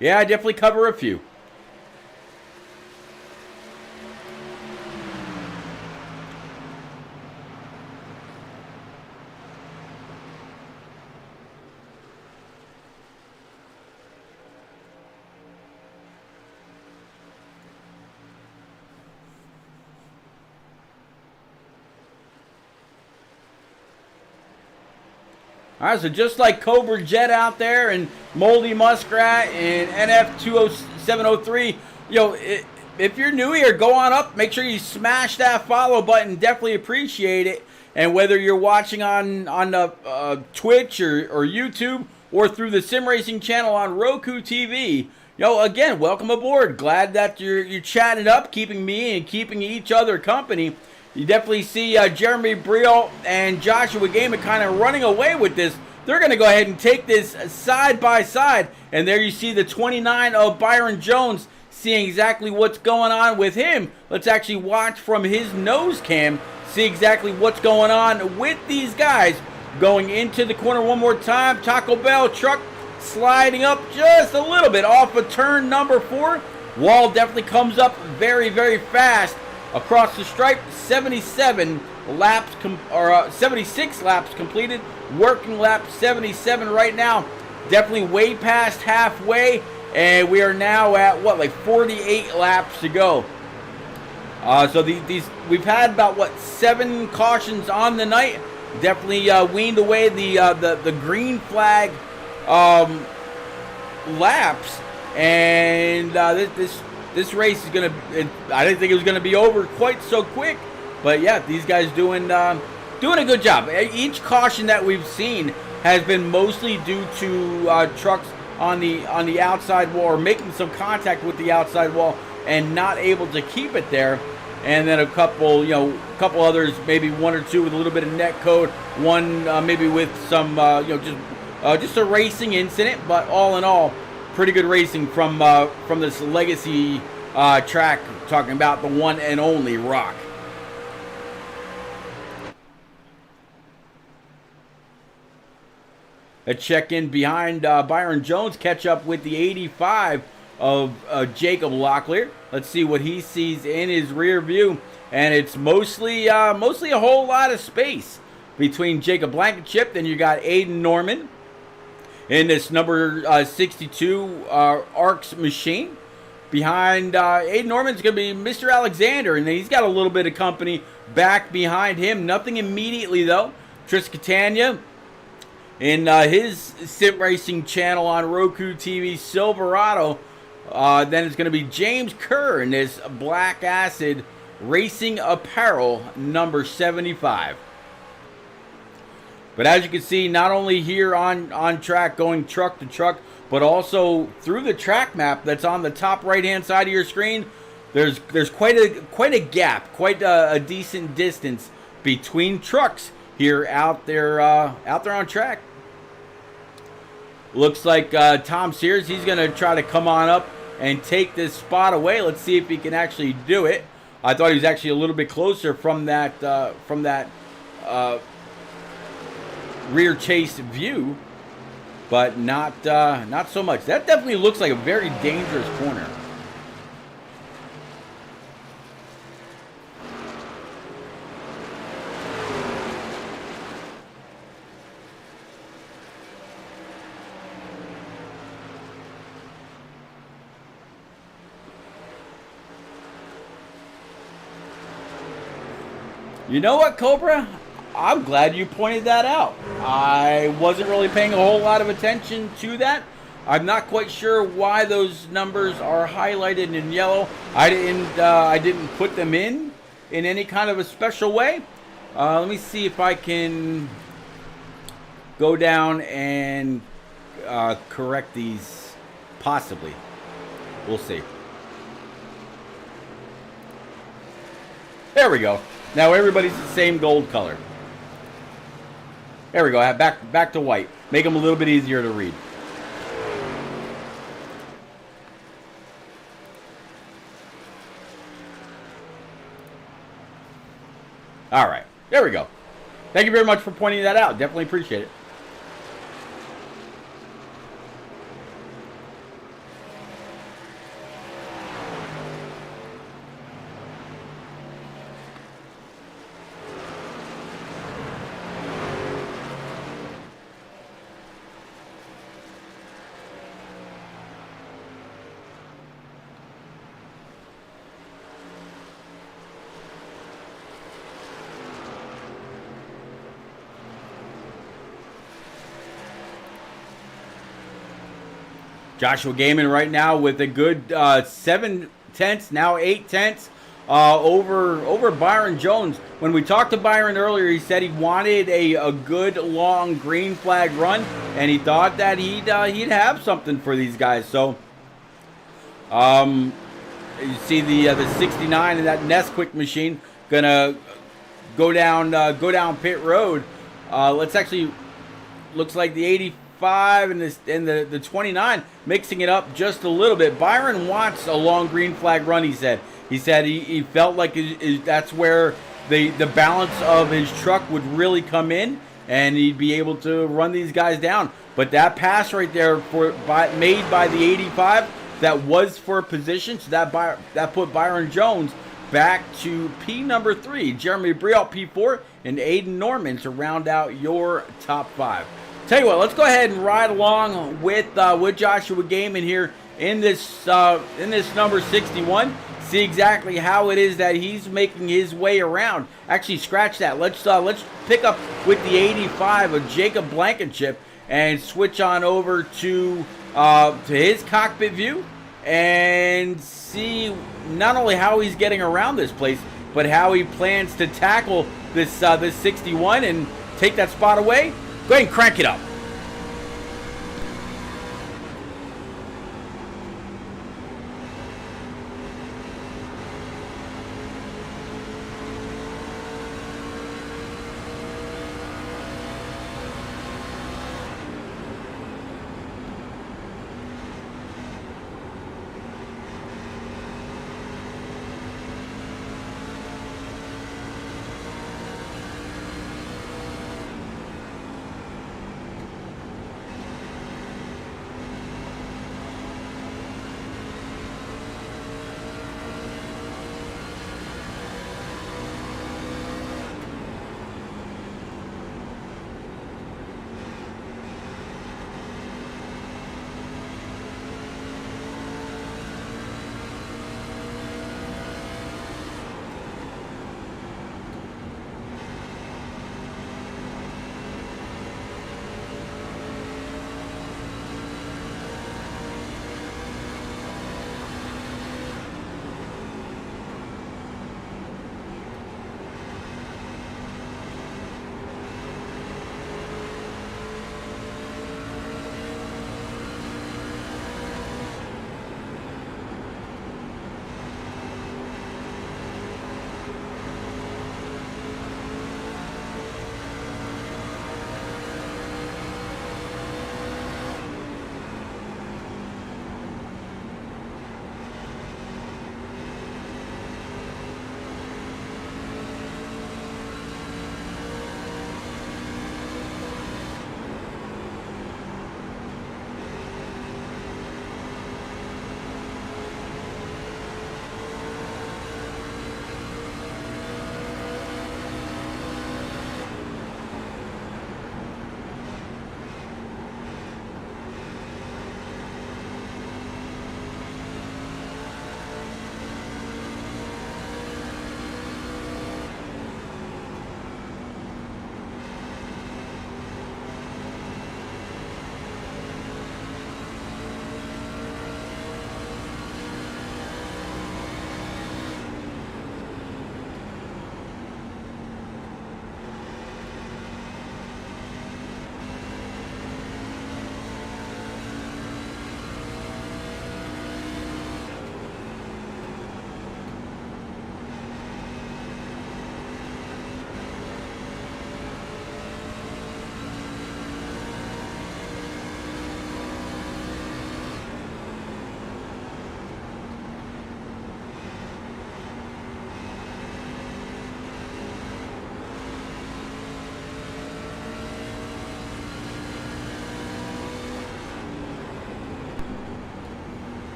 Yeah, I definitely cover a few. All right, so just like Cobra Jet out there and Moldy Muskrat and NF20703, you know, if you're new here, go on up. Make sure you smash that follow button. Definitely appreciate it. And whether you're watching on Twitch or YouTube or through the Sim Racing channel on Roku TV, yo, again, welcome aboard. Glad that you're chatting up, keeping me and keeping each other company. You definitely see Jeremy Briel and Joshua Gaiman kind of running away with this. They're going to go ahead and take this side by side. And there you see the 29 of Byron Jones, seeing exactly what's going on with him. Let's actually watch from his nose cam, see exactly what's going on with these guys. Going into the corner one more time. Taco Bell truck sliding up just a little bit off of turn number 4. Wall definitely comes up very, very fast. Across the stripe, 76 laps completed. Working lap 77 right now. Definitely way past halfway, and we are now at what, like 48 laps to go. So these we've had about 7 cautions on the night. Definitely weaned away the green flag laps, and this race is gonna. I didn't think it was gonna be over quite so quick, but yeah, these guys doing a good job. Each caution that we've seen has been mostly due to trucks on the outside wall, or making some contact with the outside wall and not able to keep it there. And then a couple others, maybe 1 or 2 with a little bit of net code, one maybe with some just a racing incident. But all in all, pretty good racing from this legacy track, talking about the one and only Rock. A check-in behind Byron Jones, catch up with the 85 of Jacob Locklear. Let's see what he sees in his rear view, and it's mostly a whole lot of space between Jacob Blankenship. Then you got Aiden Norman in this number 62 ARCS machine. Behind Aiden Norman's going to be Mr. Alexander, and he's got a little bit of company back behind him. Nothing immediately, though. Tris Catania in his sim racing channel on Roku TV, Silverado. Then it's going to be James Kerr in this Black Acid Racing Apparel number 75. But as you can see, not only here on track, going truck to truck, but also through the track map that's on the top right-hand side of your screen, there's quite a gap, quite a decent distance between trucks here out there on track. Looks like Tom Sears, he's going to try to come on up and take this spot away. Let's see if he can actually do it. I thought he was actually a little bit closer from that rear chase view, but not so much. That definitely looks like a very dangerous corner. You know what, Cobra? I'm glad you pointed that out. I wasn't really paying a whole lot of attention to that. I'm not quite sure why those numbers are highlighted in yellow. I didn't put them in any kind of a special way. Let me see if I can go down and correct these, possibly. We'll see. There we go. Now everybody's the same gold color. There we go. Back to white. Make them a little bit easier to read. All right. There we go. Thank you very much for pointing that out. Definitely appreciate it. Joshua Gaiman right now with a good 7 tenths, now 8 tenths over Byron Jones. When we talked to Byron earlier, he said he wanted a good long green flag run, and he thought that he'd have something for these guys. So, you see the 69 and that Nesquik machine gonna go down pit road. Let's actually, looks like the 85 and the 29 mixing it up just a little bit. Byron wants a long green flag run, he said. He said he felt like that's where the balance of his truck would really come in, and he'd be able to run these guys down. But that pass right there made by the 85, that was for a position, so that put Byron Jones back to P number 3. Jeremy Brialt P4 and Aiden Norman to round out your top 5. Tell you what, let's go ahead and ride along with Joshua Gaiman here in this number 61. See exactly how it is that he's making his way around. Actually, scratch that. Let's pick up with the 85 of Jacob Blankenship and switch on over to his cockpit view and see not only how he's getting around this place, but how he plans to tackle this 61 and take that spot away. Go ahead and crank it up.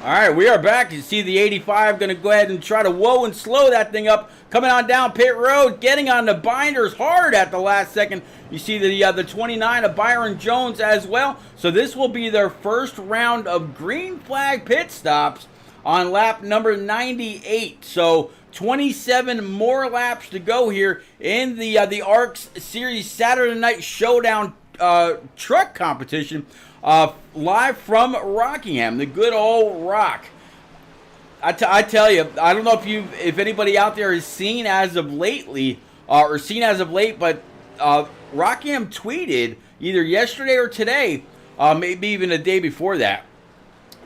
All right, we are back. You see the 85 going to go ahead and try to whoa and slow that thing up. Coming on down pit road, getting on the binders hard at the last second. You see the 29 of Byron Jones as well. So this will be their first round of green flag pit stops on lap number 98. So 27 more laps to go here in the ARCS Series Saturday Night Showdown truck competition. Live from Rockingham, the good old Rock. I tell you, I don't know if anybody out there has seen as of late, but Rockingham tweeted either yesterday or today, maybe even a day before that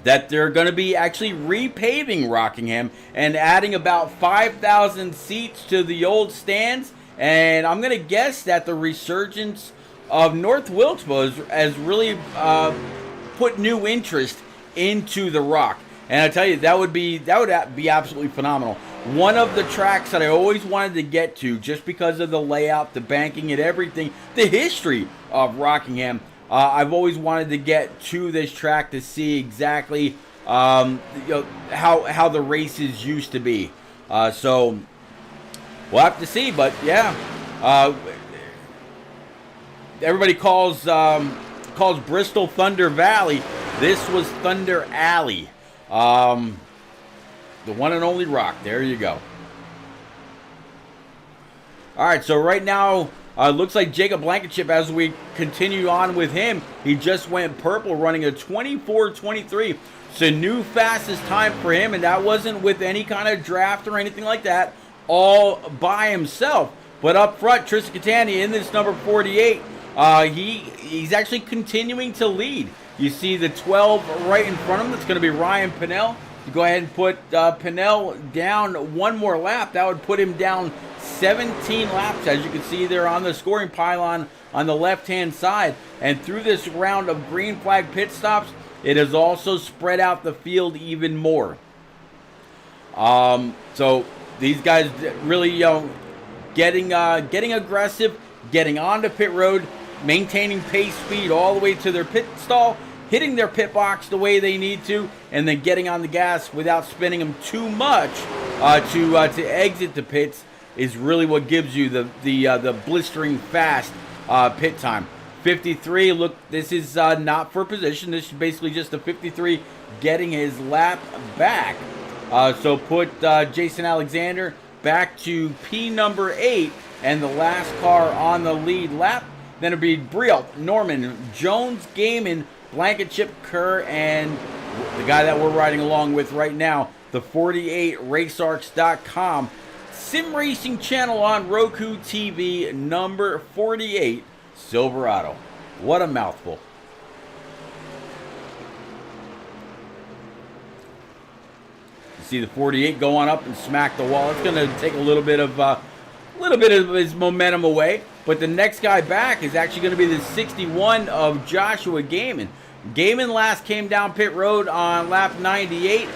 they're going to be actually repaving Rockingham and adding about 5,000 seats to the old stands. And I'm going to guess that the resurgence of North Wilkesboro has really put new interest into the Rock. And I tell you, that would be absolutely phenomenal. One of the tracks that I always wanted to get to, just because of the layout, the banking, and everything, the history of Rockingham. I've always wanted to get to this track to see exactly how the races used to be. So we'll have to see. But yeah, everybody calls Bristol Thunder Valley. This was Thunder Alley. The one and only Rock. There you go. All right, so right now, looks like Jacob Blankenship, as we continue on with him, he just went purple running a 24:23. It's a new fastest time for him, and that wasn't with any kind of draft or anything like that, all by himself. But up front, Tristan Catania in this number 48, he's actually continuing to lead. You see the 12 right in front of him. That's going to be Ryan Pinnell. You go ahead and put Pinnell down one more lap. That would put him down 17 laps, as you can see there on the scoring pylon on the left-hand side. And through this round of green flag pit stops, it has also spread out the field even more. So these guys really, getting aggressive, getting onto pit road, maintaining pace speed all the way to their pit stall, hitting their pit box the way they need to, and then getting on the gas without spinning them too much to exit the pits is really what gives you the blistering fast pit time. 53, look, this is not for position. This is basically just a 53 getting his lap back. So put Jason Alexander back to P number 8 and the last car on the lead lap. Then it'll be Brielt, Norman, Jones, Gaiman, Blankenship, Kerr, and the guy that we're riding along with right now, the 48 RaceArcs.com sim racing channel on Roku TV, number 48 Silverado. What a mouthful. You see the 48 go on up and smack the wall. It's going to take a little bit of his momentum away. But the next guy back is actually going to be the 61 of Joshua Gaiman. Gaiman last came down pit road on lap 98.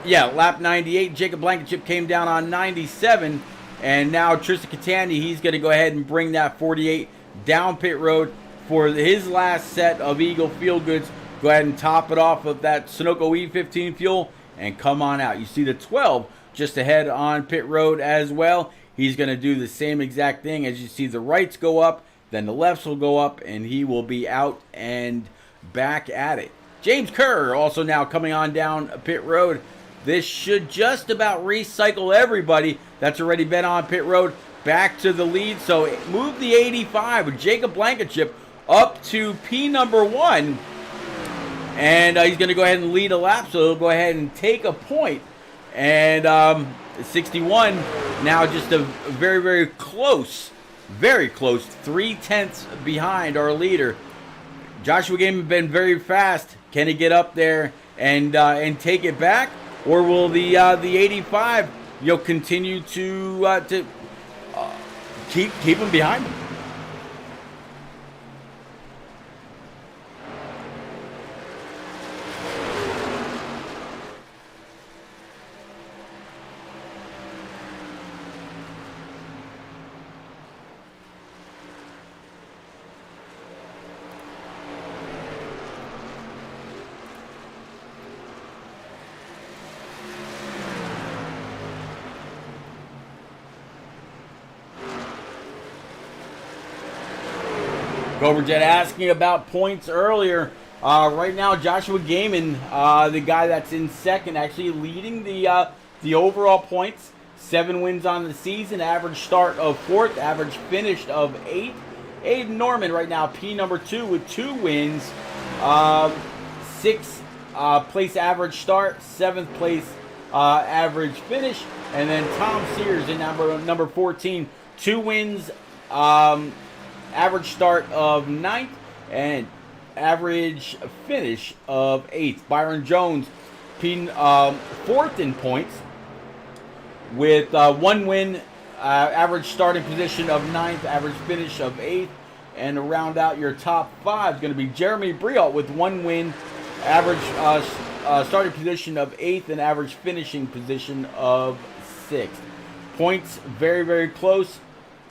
Lap 98. Jacob Blankenship came down on 97. And now Tristan Catania, he's going to go ahead and bring that 48 down pit road for his last set of Eagle Feel Goods. Go ahead and top it off of that Sunoco E15 fuel and come on out. You see the 12 just ahead on pit road as well. He's going to do the same exact thing. As you see, the rights go up, then the lefts will go up, and he will be out and back at it. James Kerr also now coming on down pit road. This should just about recycle everybody that's already been on pit road back to the lead. So move the 85 with Jacob Blankenship up to P number 1. And he's going to go ahead and lead a lap, so he'll go ahead and take a point. And 61 now just a very, very close 3/10 behind our leader. Joshua Gaiman been very fast. Can he get up there and take it back, or will the 85 continue to keep him behind him? Goberjet asking about points earlier. Right now, Joshua Gaiman, the guy that's in second, actually leading the overall points. 7 wins on the season, average start of 4th, average finish of 8th. Aiden Norman right now, P number 2 with 2 wins. 6th place average start, 7th place average finish. And then Tom Sears in number 14, 2 wins, average start of 9th, and average finish of 8th. Byron Jones, 4th in points with 1 win, average starting position of 9th, average finish of 8th. And to round out your top 5 is going to be Jeremy Brialt with 1 win, average starting position of 8th, and average finishing position of 6th. Points very, very close.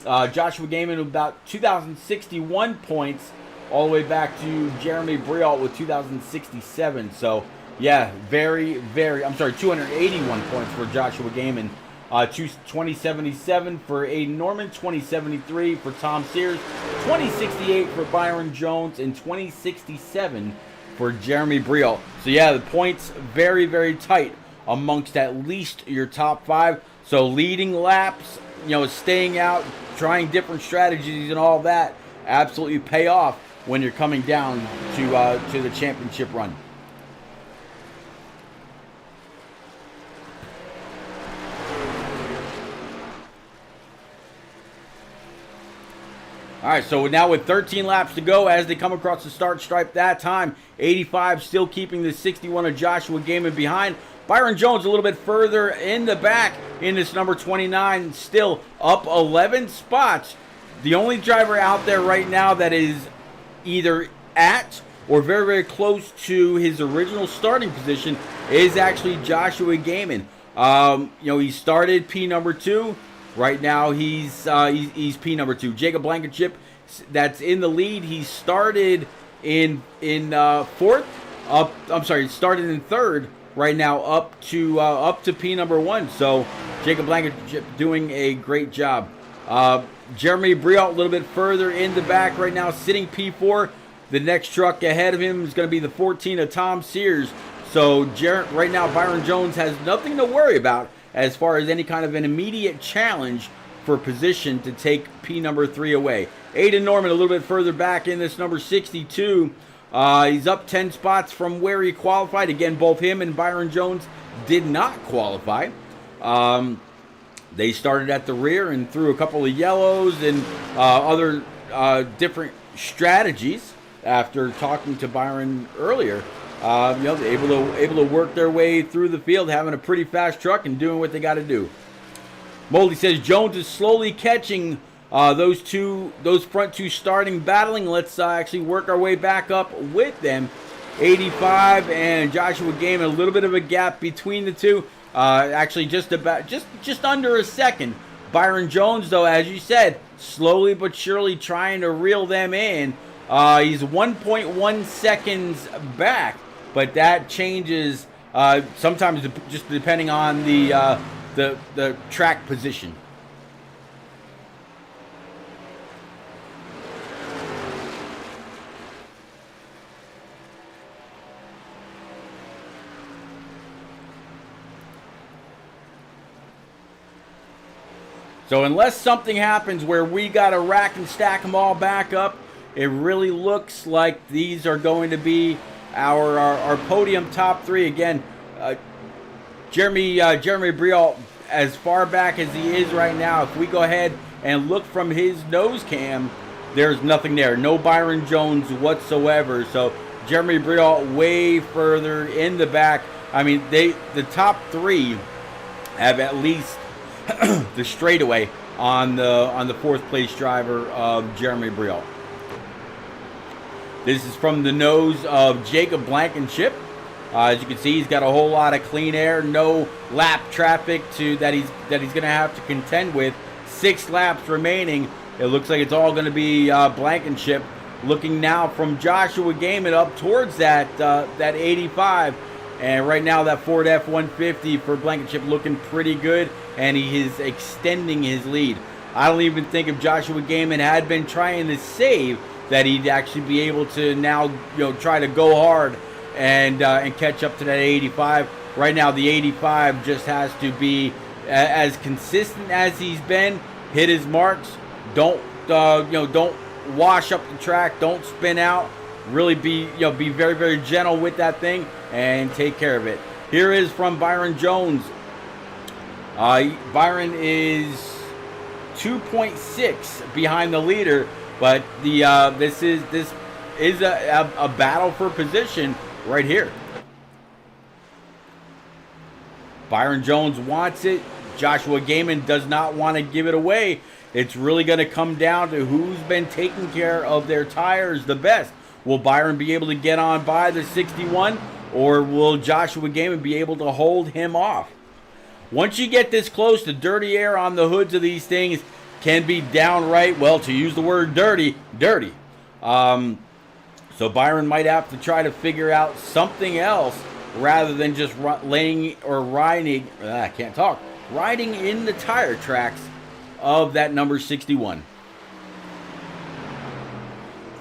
Joshua Gaiman with about 2,061 points, all the way back to Jeremy Brialt with 2,067. So, yeah, 281 points for Joshua Gaiman. 2077 for Aiden Norman, 2073 for Tom Sears, 2068 for Byron Jones, and 2067 for Jeremy Brialt. So, yeah, the points very, very tight amongst at least your top 5. So, leading laps, staying out, trying different strategies and all that absolutely pay off when you're coming down to the championship run. All right, so now with 13 laps to go as they come across the start stripe that time, 85 still keeping the 61 of Joshua Gaiman behind. Byron Jones a little bit further in the back in this number 29, still up 11 spots. The only driver out there right now that is either at or very, very close to his original starting position is actually Joshua Gaiman. He started P number 2. Right now he's P number 2. Jacob Blankenship, that's in the lead. He started in 4th. Started in 3rd. Right now up to P number 1. So Jacob Blankenship doing a great job. Jeremy Brialt a little bit further in the back right now, sitting P4. The next truck ahead of him is going to be the 14 of Tom Sears. So right now Byron Jones has nothing to worry about as far as any kind of an immediate challenge for position to take P number 3 away. Aiden Norman a little bit further back in this number 62. He's up 10 spots from where he qualified. Again, both him and Byron Jones did not qualify. They started at the rear and threw a couple of yellows and other different strategies after talking to Byron earlier. Able to work their way through the field, having a pretty fast truck and doing what they got to do. Moldy says Jones is slowly catching those front two starting battling. Let's actually work our way back up with them. 85 and Joshua Gaiman, a little bit of a gap between the two. Actually, just under a second. Byron Jones, though, as you said, slowly but surely trying to reel them in. He's 1.1 seconds back, but that changes sometimes just depending on the track position. So unless something happens where we got to rack and stack them all back up, it really looks like these are going to be our podium top 3. Again, Jeremy Brialt, as far back as he is right now, if we go ahead and look from his nose cam, there's nothing there. No Byron Jones whatsoever. So Jeremy Brialt way further in the back. I mean, the top 3 have at least the straightaway on the 4th place driver of Jeremy Brialt. This is from the nose of Jacob Blankenship. As you can see, he's got a whole lot of clean air, no lap traffic that he's going to have to contend with. 6 laps remaining. It looks like it's all going to be Blankenship. Looking now from Joshua Gaiman up towards that 85. And right now that Ford F-150 for Blankenship looking pretty good, and he is extending his lead. I don't even think if Joshua Gaiman had been trying to save that he'd actually be able to now, try to go hard and catch up to that 85. Right now, the 85 just has to be as consistent as he's been. Hit his marks. Don't wash up the track. Don't spin out. Really be very, very gentle with that thing and take care of it. Here is from Byron Jones. Byron is 2.6 behind the leader, but this is a battle for position right here. Byron Jones wants it. Joshua Gaiman does not want to give it away. It's really going to come down to who's been taking care of their tires the best. Will Byron be able to get on by the 61, or will Joshua Gaiman be able to hold him off? Once you get this close, the dirty air on the hoods of these things can be downright, well, to use the word dirty. So Byron might have to try to figure out something else rather than just riding in the tire tracks of that number 61.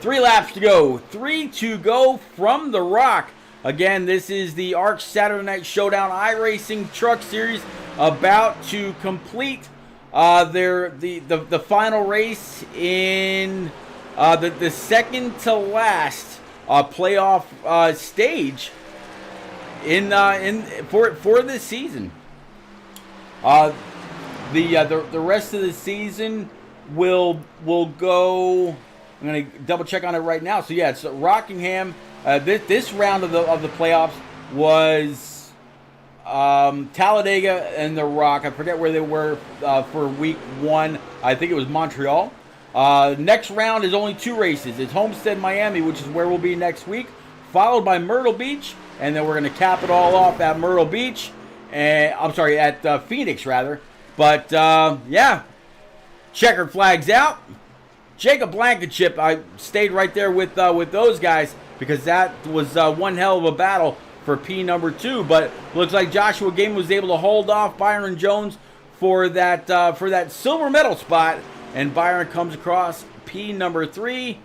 3 laps to go. 3 to go from the Rock. Again, this is the ARCS Saturday Night Showdown iRacing Truck Series, about to complete the final race in the second to last playoff stage for this season. The rest of the season will go. I'm gonna double check on it right now. So yeah, it's Rockingham. This round of the playoffs was Talladega and the Rock. I forget where they were for week 1. I think it was Montreal. Next round is only 2 races. It's Homestead, Miami, which is where we'll be next week, followed by Myrtle Beach, and then we're gonna cap it all off at Myrtle Beach. And I'm sorry, at Phoenix rather. But yeah, checkered flags out. Jacob Blankenship, I stayed right there with those guys because that was one hell of a battle for P number 2. But looks like Joshua Gaiman was able to hold off Byron Jones for that silver medal spot, and Byron comes across P number 3.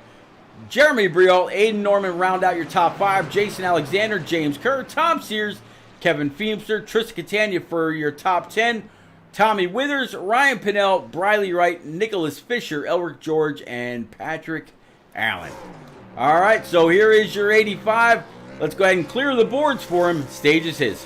Jeremy Briol, Aiden Norman round out your top 5. Jason Alexander, James Kerr, Tom Sears, Kevin Feemster, Tristan Catania for your top 10. Tommy Withers, Ryan Pinnell, Briley Wright, Nicholas Fisher, Elric George, and Patrick Allen. All right, so here is your 85. Let's go ahead and clear the boards for him. Stage is his.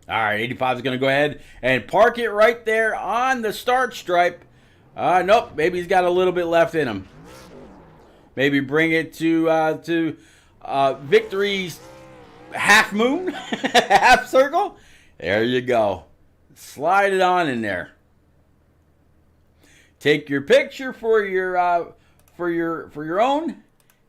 All right, 85 is going to go ahead and park it right there on the start stripe. Nope, maybe he's got a little bit left in him. Maybe bring it to Victory's half moon, half circle. There you go. Slide it on in there. Take your picture for your own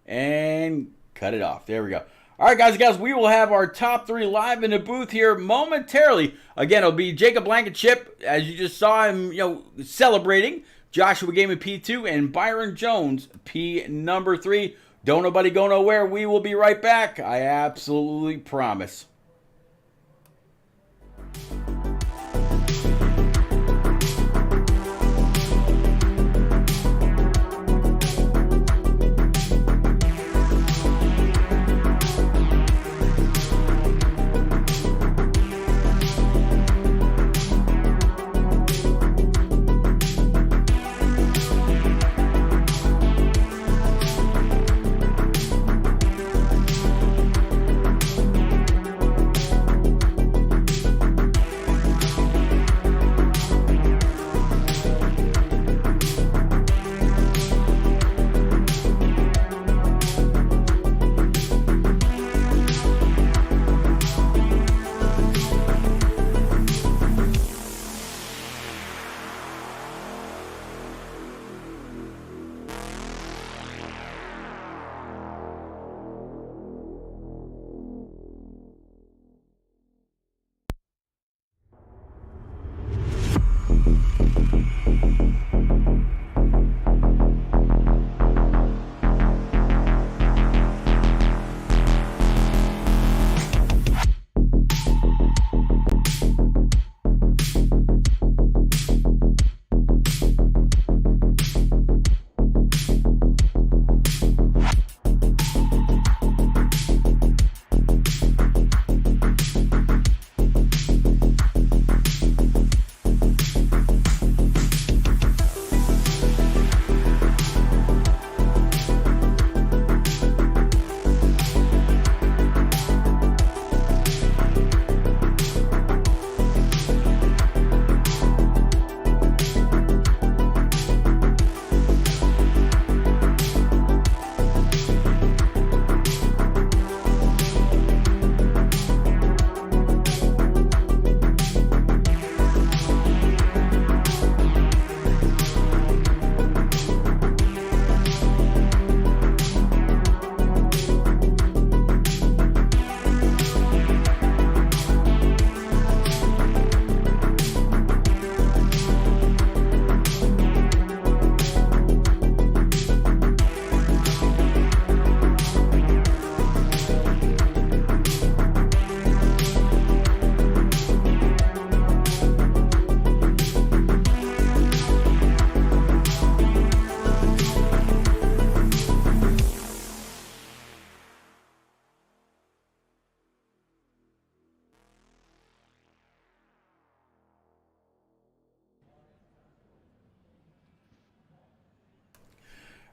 and cut it off. There we go. All right, guys and gals, we will have our top 3 live in the booth here momentarily. Again, it'll be Jacob Blankenship, as you just saw him, celebrating. Joshua Gaiman P2 and Byron Jones P number 3. Don't nobody go nowhere. We will be right back. I absolutely promise.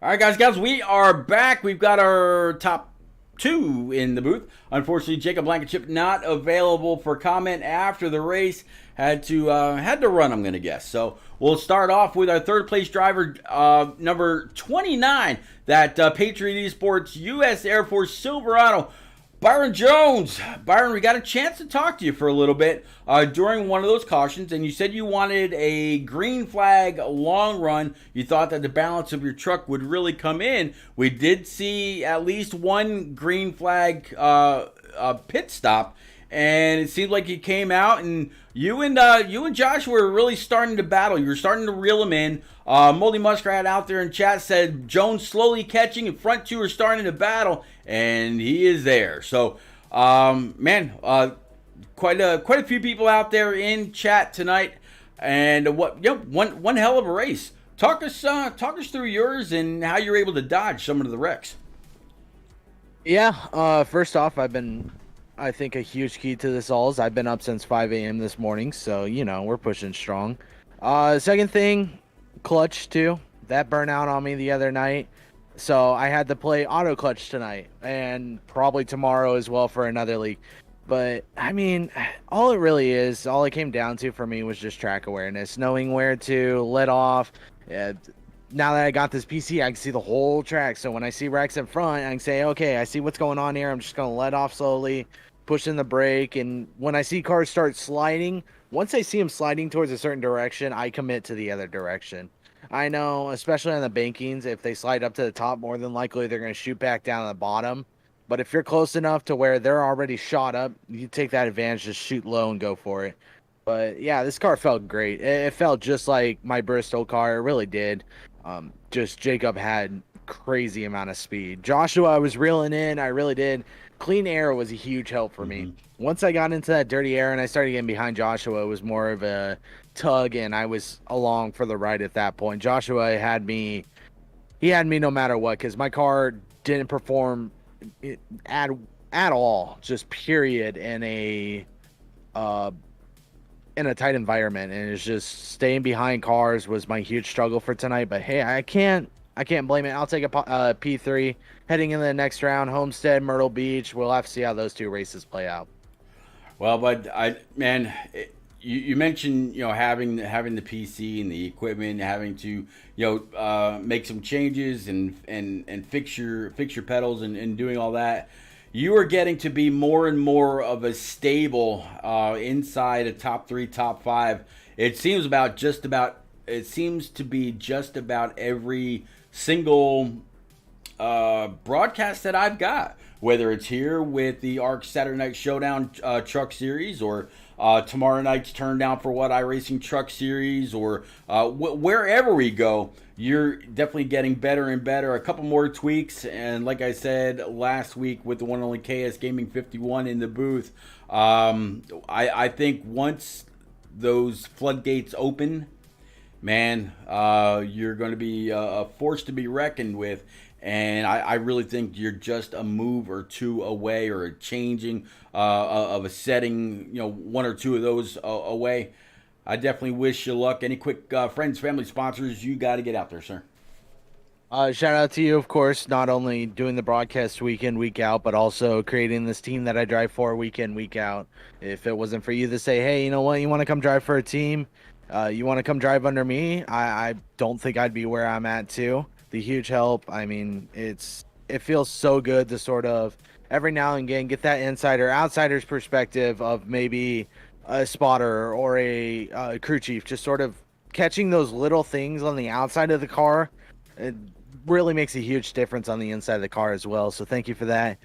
All right, guys, we are back. We've got our top 2 in the booth. Unfortunately, Jacob Blankenship not available for comment after the race. Had to run, I'm going to guess. So we'll start off with our third place driver, number 29, that Patriot Esports U.S. Air Force Silverado, Byron Jones. Byron, we got a chance to talk to you for a little bit during one of those cautions, and you said you wanted a green flag long run. You thought that the balance of your truck would really come in. We did see at least one green flag pit stop, and it seemed like you came out, and you and Joshua were really starting to battle. You were starting to reel him in. Moldy Muskrat out there in chat said Jones slowly catching, and front 2 are starting to battle, and he is there. So, quite a few people out there in chat tonight, and one hell of a race. Talk us through yours and how you're able to dodge some of the wrecks. Yeah, first off, I think a huge key to this all is I've been up since 5 a.m. this morning, so, we're pushing strong. Second thing, clutch, too. That burnout on me the other night, so I had to play auto clutch tonight, and probably tomorrow as well for another league. But, all it came down to for me was just track awareness, knowing where to let off. Now that I got this PC, I can see the whole track. So when I see wrecks in front, I can say, okay, I see what's going on here. I'm just going to let off slowly, pushing the brake. And when I see cars start sliding, once I see them sliding towards a certain direction, I commit to the other direction. I know, especially on the bankings, if they slide up to the top, more than likely they're going to shoot back down to the bottom. But if you're close enough to where they're already shot up, you take that advantage, just shoot low and go for it. But yeah, this car felt great. It felt just like my Bristol car. It really did. Just Jacob had crazy amount of speed. Joshua, I was reeling in. I really did. Clean air was a huge help for me. Once I got into that dirty air and I started getting behind Joshua, it was more of a tug, and I was along for the ride at that point. Joshua had me no matter what, because my car didn't perform at all, just period, in a tight environment, and it's just staying behind cars was my huge struggle for tonight. But hey, I can't blame it. I'll take a P3 heading into the next round. Homestead, Myrtle Beach. We'll have to see how those 2 races play out. Well, but you mentioned having the PC and the equipment, having to make some changes and fix your pedals and doing all that. You are getting to be more and more of a stable inside a top 3, top 5. It seems to be just about every single broadcast that I've got, whether it's here with the ARCS Saturday Night Showdown Truck Series, or tomorrow night's Turn Down for What iRacing Truck Series, or wherever we go. You're definitely getting better and better. A couple more tweaks, and like I said last week with the one and only KS Gaming 51 in the booth, I think once those floodgates open, man, you're going to be a force to be reckoned with. And I really think you're just a move or 2 away, or a changing of a setting, 1 or 2 of those away. I definitely wish you luck. Any quick friends, family, sponsors you got to get out there, sir? Shout out to you, of course, not only doing the broadcast week in, week out, but also creating this team that I drive for week in, week out. If it wasn't for you to say, hey, you know what, you want to come drive for a team? You want to come drive under me? I don't think I'd be where I'm at, too. The huge help. It feels so good to sort of every now and again get that outsider's perspective of maybe a spotter or a crew chief, just sort of catching those little things on the outside of the car. It really makes a huge difference on the inside of the car as well. So thank you for that.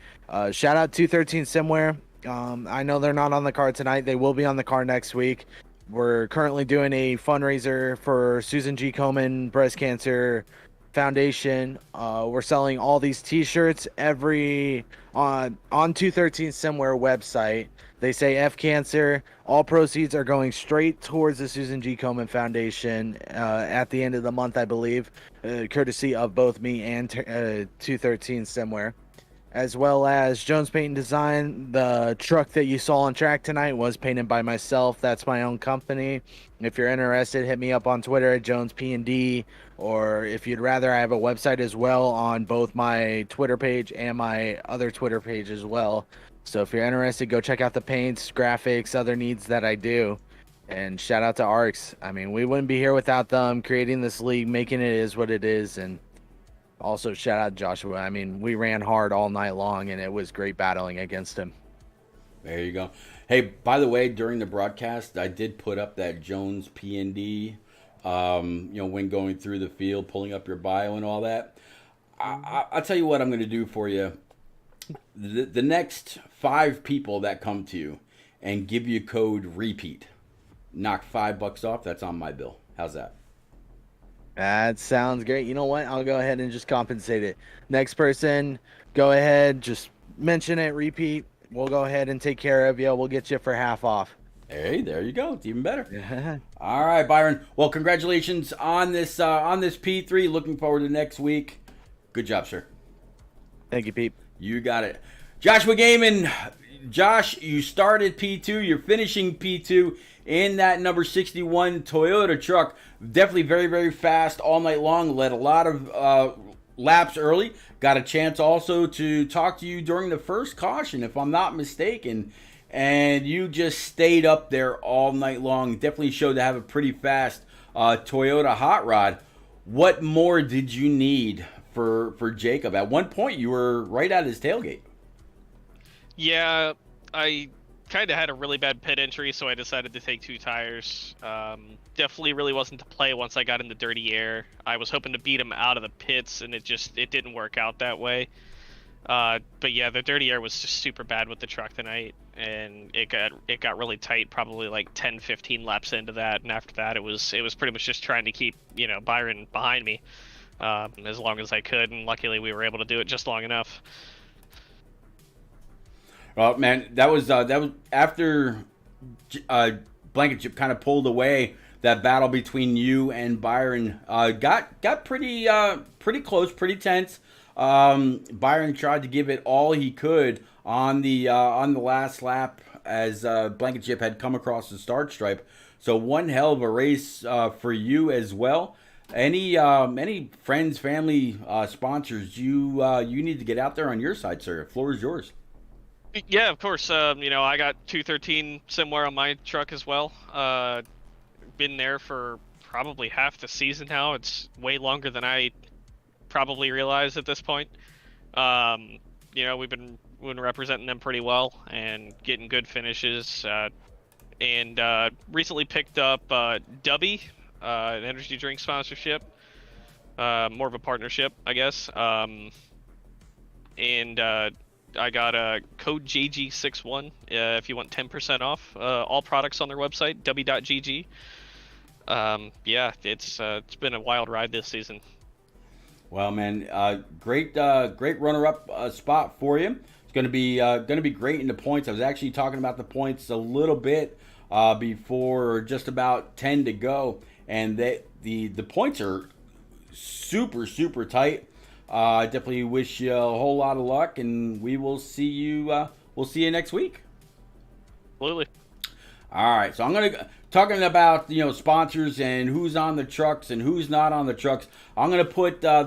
Shout out 213 Simware. I know they're not on the car tonight. They will be on the car next week. We're currently doing a fundraiser for Susan G. Komen Breast Cancer Foundation. We're selling all these t-shirts on 213 Simware website. They say F Cancer. All proceeds are going straight towards the Susan G. Komen Foundation at the end of the month, I believe, courtesy of both me and 213 Simware. As well as Jones Paint and Design. The truck that you saw on track tonight was painted by myself. That's my own company. If you're interested, hit me up on Twitter at Jones P&D, or if you'd rather, I have a website as well on both my Twitter page and my other Twitter page as well. So if you're interested, go check out the paints, graphics, other needs that I do. And shout out to ARCS. I mean, we wouldn't be here without them creating this league, making it is what it is. And also shout out Joshua. I mean, we ran hard all night long, and it was great battling against him. There you go. Hey, by the way, during the broadcast, I did put up that Jones P&D, when going through the field, pulling up your bio and all that. I'll tell you what I'm going to do for you. The next 5 people that come to you and give you code REPEAT, knock $5 off. That's on my bill. How's that? That sounds great. You know what? I'll go ahead and just compensate it. Next person, go ahead, just mention it, repeat. We'll go ahead and take care of you. We'll get you for half off. Hey, there you go. It's even better. All right, Byron. Well, congratulations on this P3. Looking forward to next week. Good job, sir. Thank you, Pete. You got it. Joshua Gaiman. Josh, you started P2. You're finishing P2 in that number 61 Toyota truck. Definitely very, very fast all night long. Led a lot of laps early. Got a chance also to talk to you during the first caution, if I'm not mistaken. And you just stayed up there all night long. Definitely showed to have a pretty fast Toyota hot rod. What more did you need for Jacob? At one point, you were right at his tailgate. Yeah, I kind of had a really bad pit entry, so I decided to take 2 tires. Definitely really wasn't to play once I got in the dirty air. I was hoping to beat him out of the pits, and it didn't work out that way. But yeah, the dirty air was just super bad with the truck tonight, and it got really tight, probably like 10-15 laps into that, and after that it was pretty much just trying to keep Byron behind me as long as I could, and luckily we were able to do it just long enough. Well, man, that was after Blanket Chip kind of pulled away. That battle between you and Byron got pretty close, pretty tense. Byron tried to give it all he could on the last lap as Blanket Chip had come across the start stripe. So one hell of a race for you as well. Any friends, family, sponsors you need to get out there on your side, sir? The floor is yours. Yeah, of course. I got 213 somewhere on my truck as well. Been there for probably half the season now. It's way longer than I probably realized at this point. We've been representing them pretty well and getting good finishes. And recently picked up Dubby, an energy drink sponsorship. More of a partnership, I guess. I got a code JG61 if you want 10% off all products on their website, w.gg. It's been a wild ride this season. Well, man, great runner-up spot for you. It's going to be great in the points. I was actually talking about the points a little bit before just about 10 to go, and the points are super tight. I definitely wish you a whole lot of luck, and we will see you. We'll see you next week. Absolutely. All right, so I'm gonna talking about sponsors and who's on the trucks and who's not on the trucks. I'm gonna put the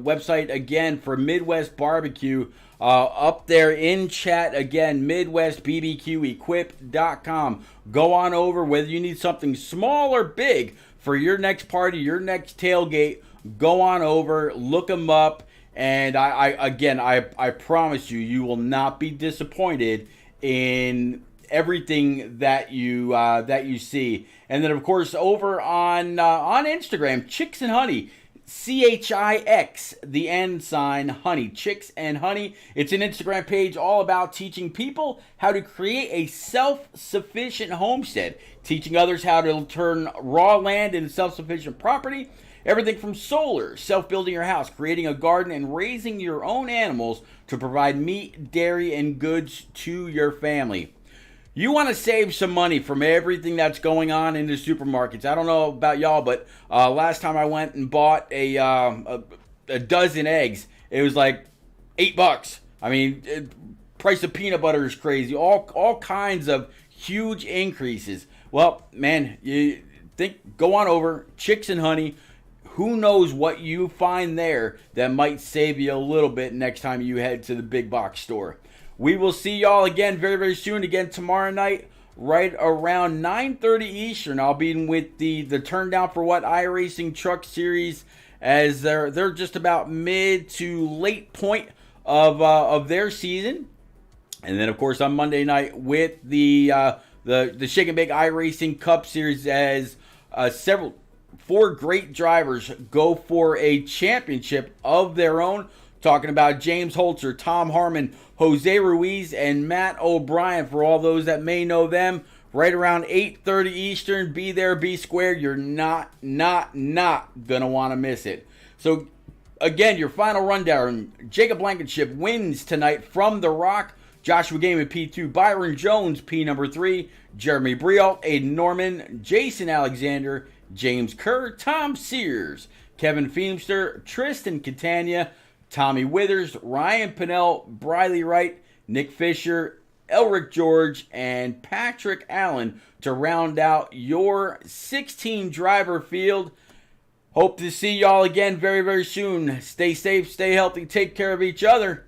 website again for Midwest Barbecue up there in chat again. MidwestBBQEquip.com. Go on over, whether you need something small or big for your next party, your next tailgate. Go on over, look them up, and I promise you will not be disappointed in everything that you see. And then of course over on Instagram, Chicks and Honey, CHIX, the end sign, Honey, Chicks and Honey. It's an Instagram page all about teaching people how to create a self-sufficient homestead, teaching others how to turn raw land into self-sufficient property. Everything from solar, self-building your house, creating a garden, and raising your own animals to provide meat, dairy, and goods to your family. You want to save some money from everything that's going on in the supermarkets. I don't know about y'all, but last time I went and bought a dozen eggs, it was like $8. I mean, price of peanut butter is crazy. All kinds of huge increases. Well, man, go on over Chicks and Honey. who knows what you find there that might save you a little bit next time you head to the big box store. We will see y'all again very, very soon. Again tomorrow night, right around 9:30 Eastern. I'll be with the Turn Down for What iRacing Truck Series, as they're just about mid to late point of their season. And then, of course, on Monday night with the Shake and Bake iRacing Cup Series, as four great drivers go for a championship of their own. Talking about James Holzer, Tom Harmon, Jose Ruiz, and Matt O'Brien. For all those that may know them, right around 8:30 Eastern. Be there, be square. You're not gonna want to miss it. So, again, your final rundown: Jacob Blankenship wins tonight from The Rock. Joshua Gaiman P2, Byron Jones P number 3, Jeremy Brialt, Aiden Norman, Jason Alexander, James Kerr, Tom Sears, Kevin Finster, Tristan Catania, Tommy Withers, Ryan Pinnell, Briley Wright, Nick Fisher, Elric George, and Patrick Allen to round out your 16 driver field. Hope to see y'all again very, very soon. Stay safe, stay healthy, take care of each other.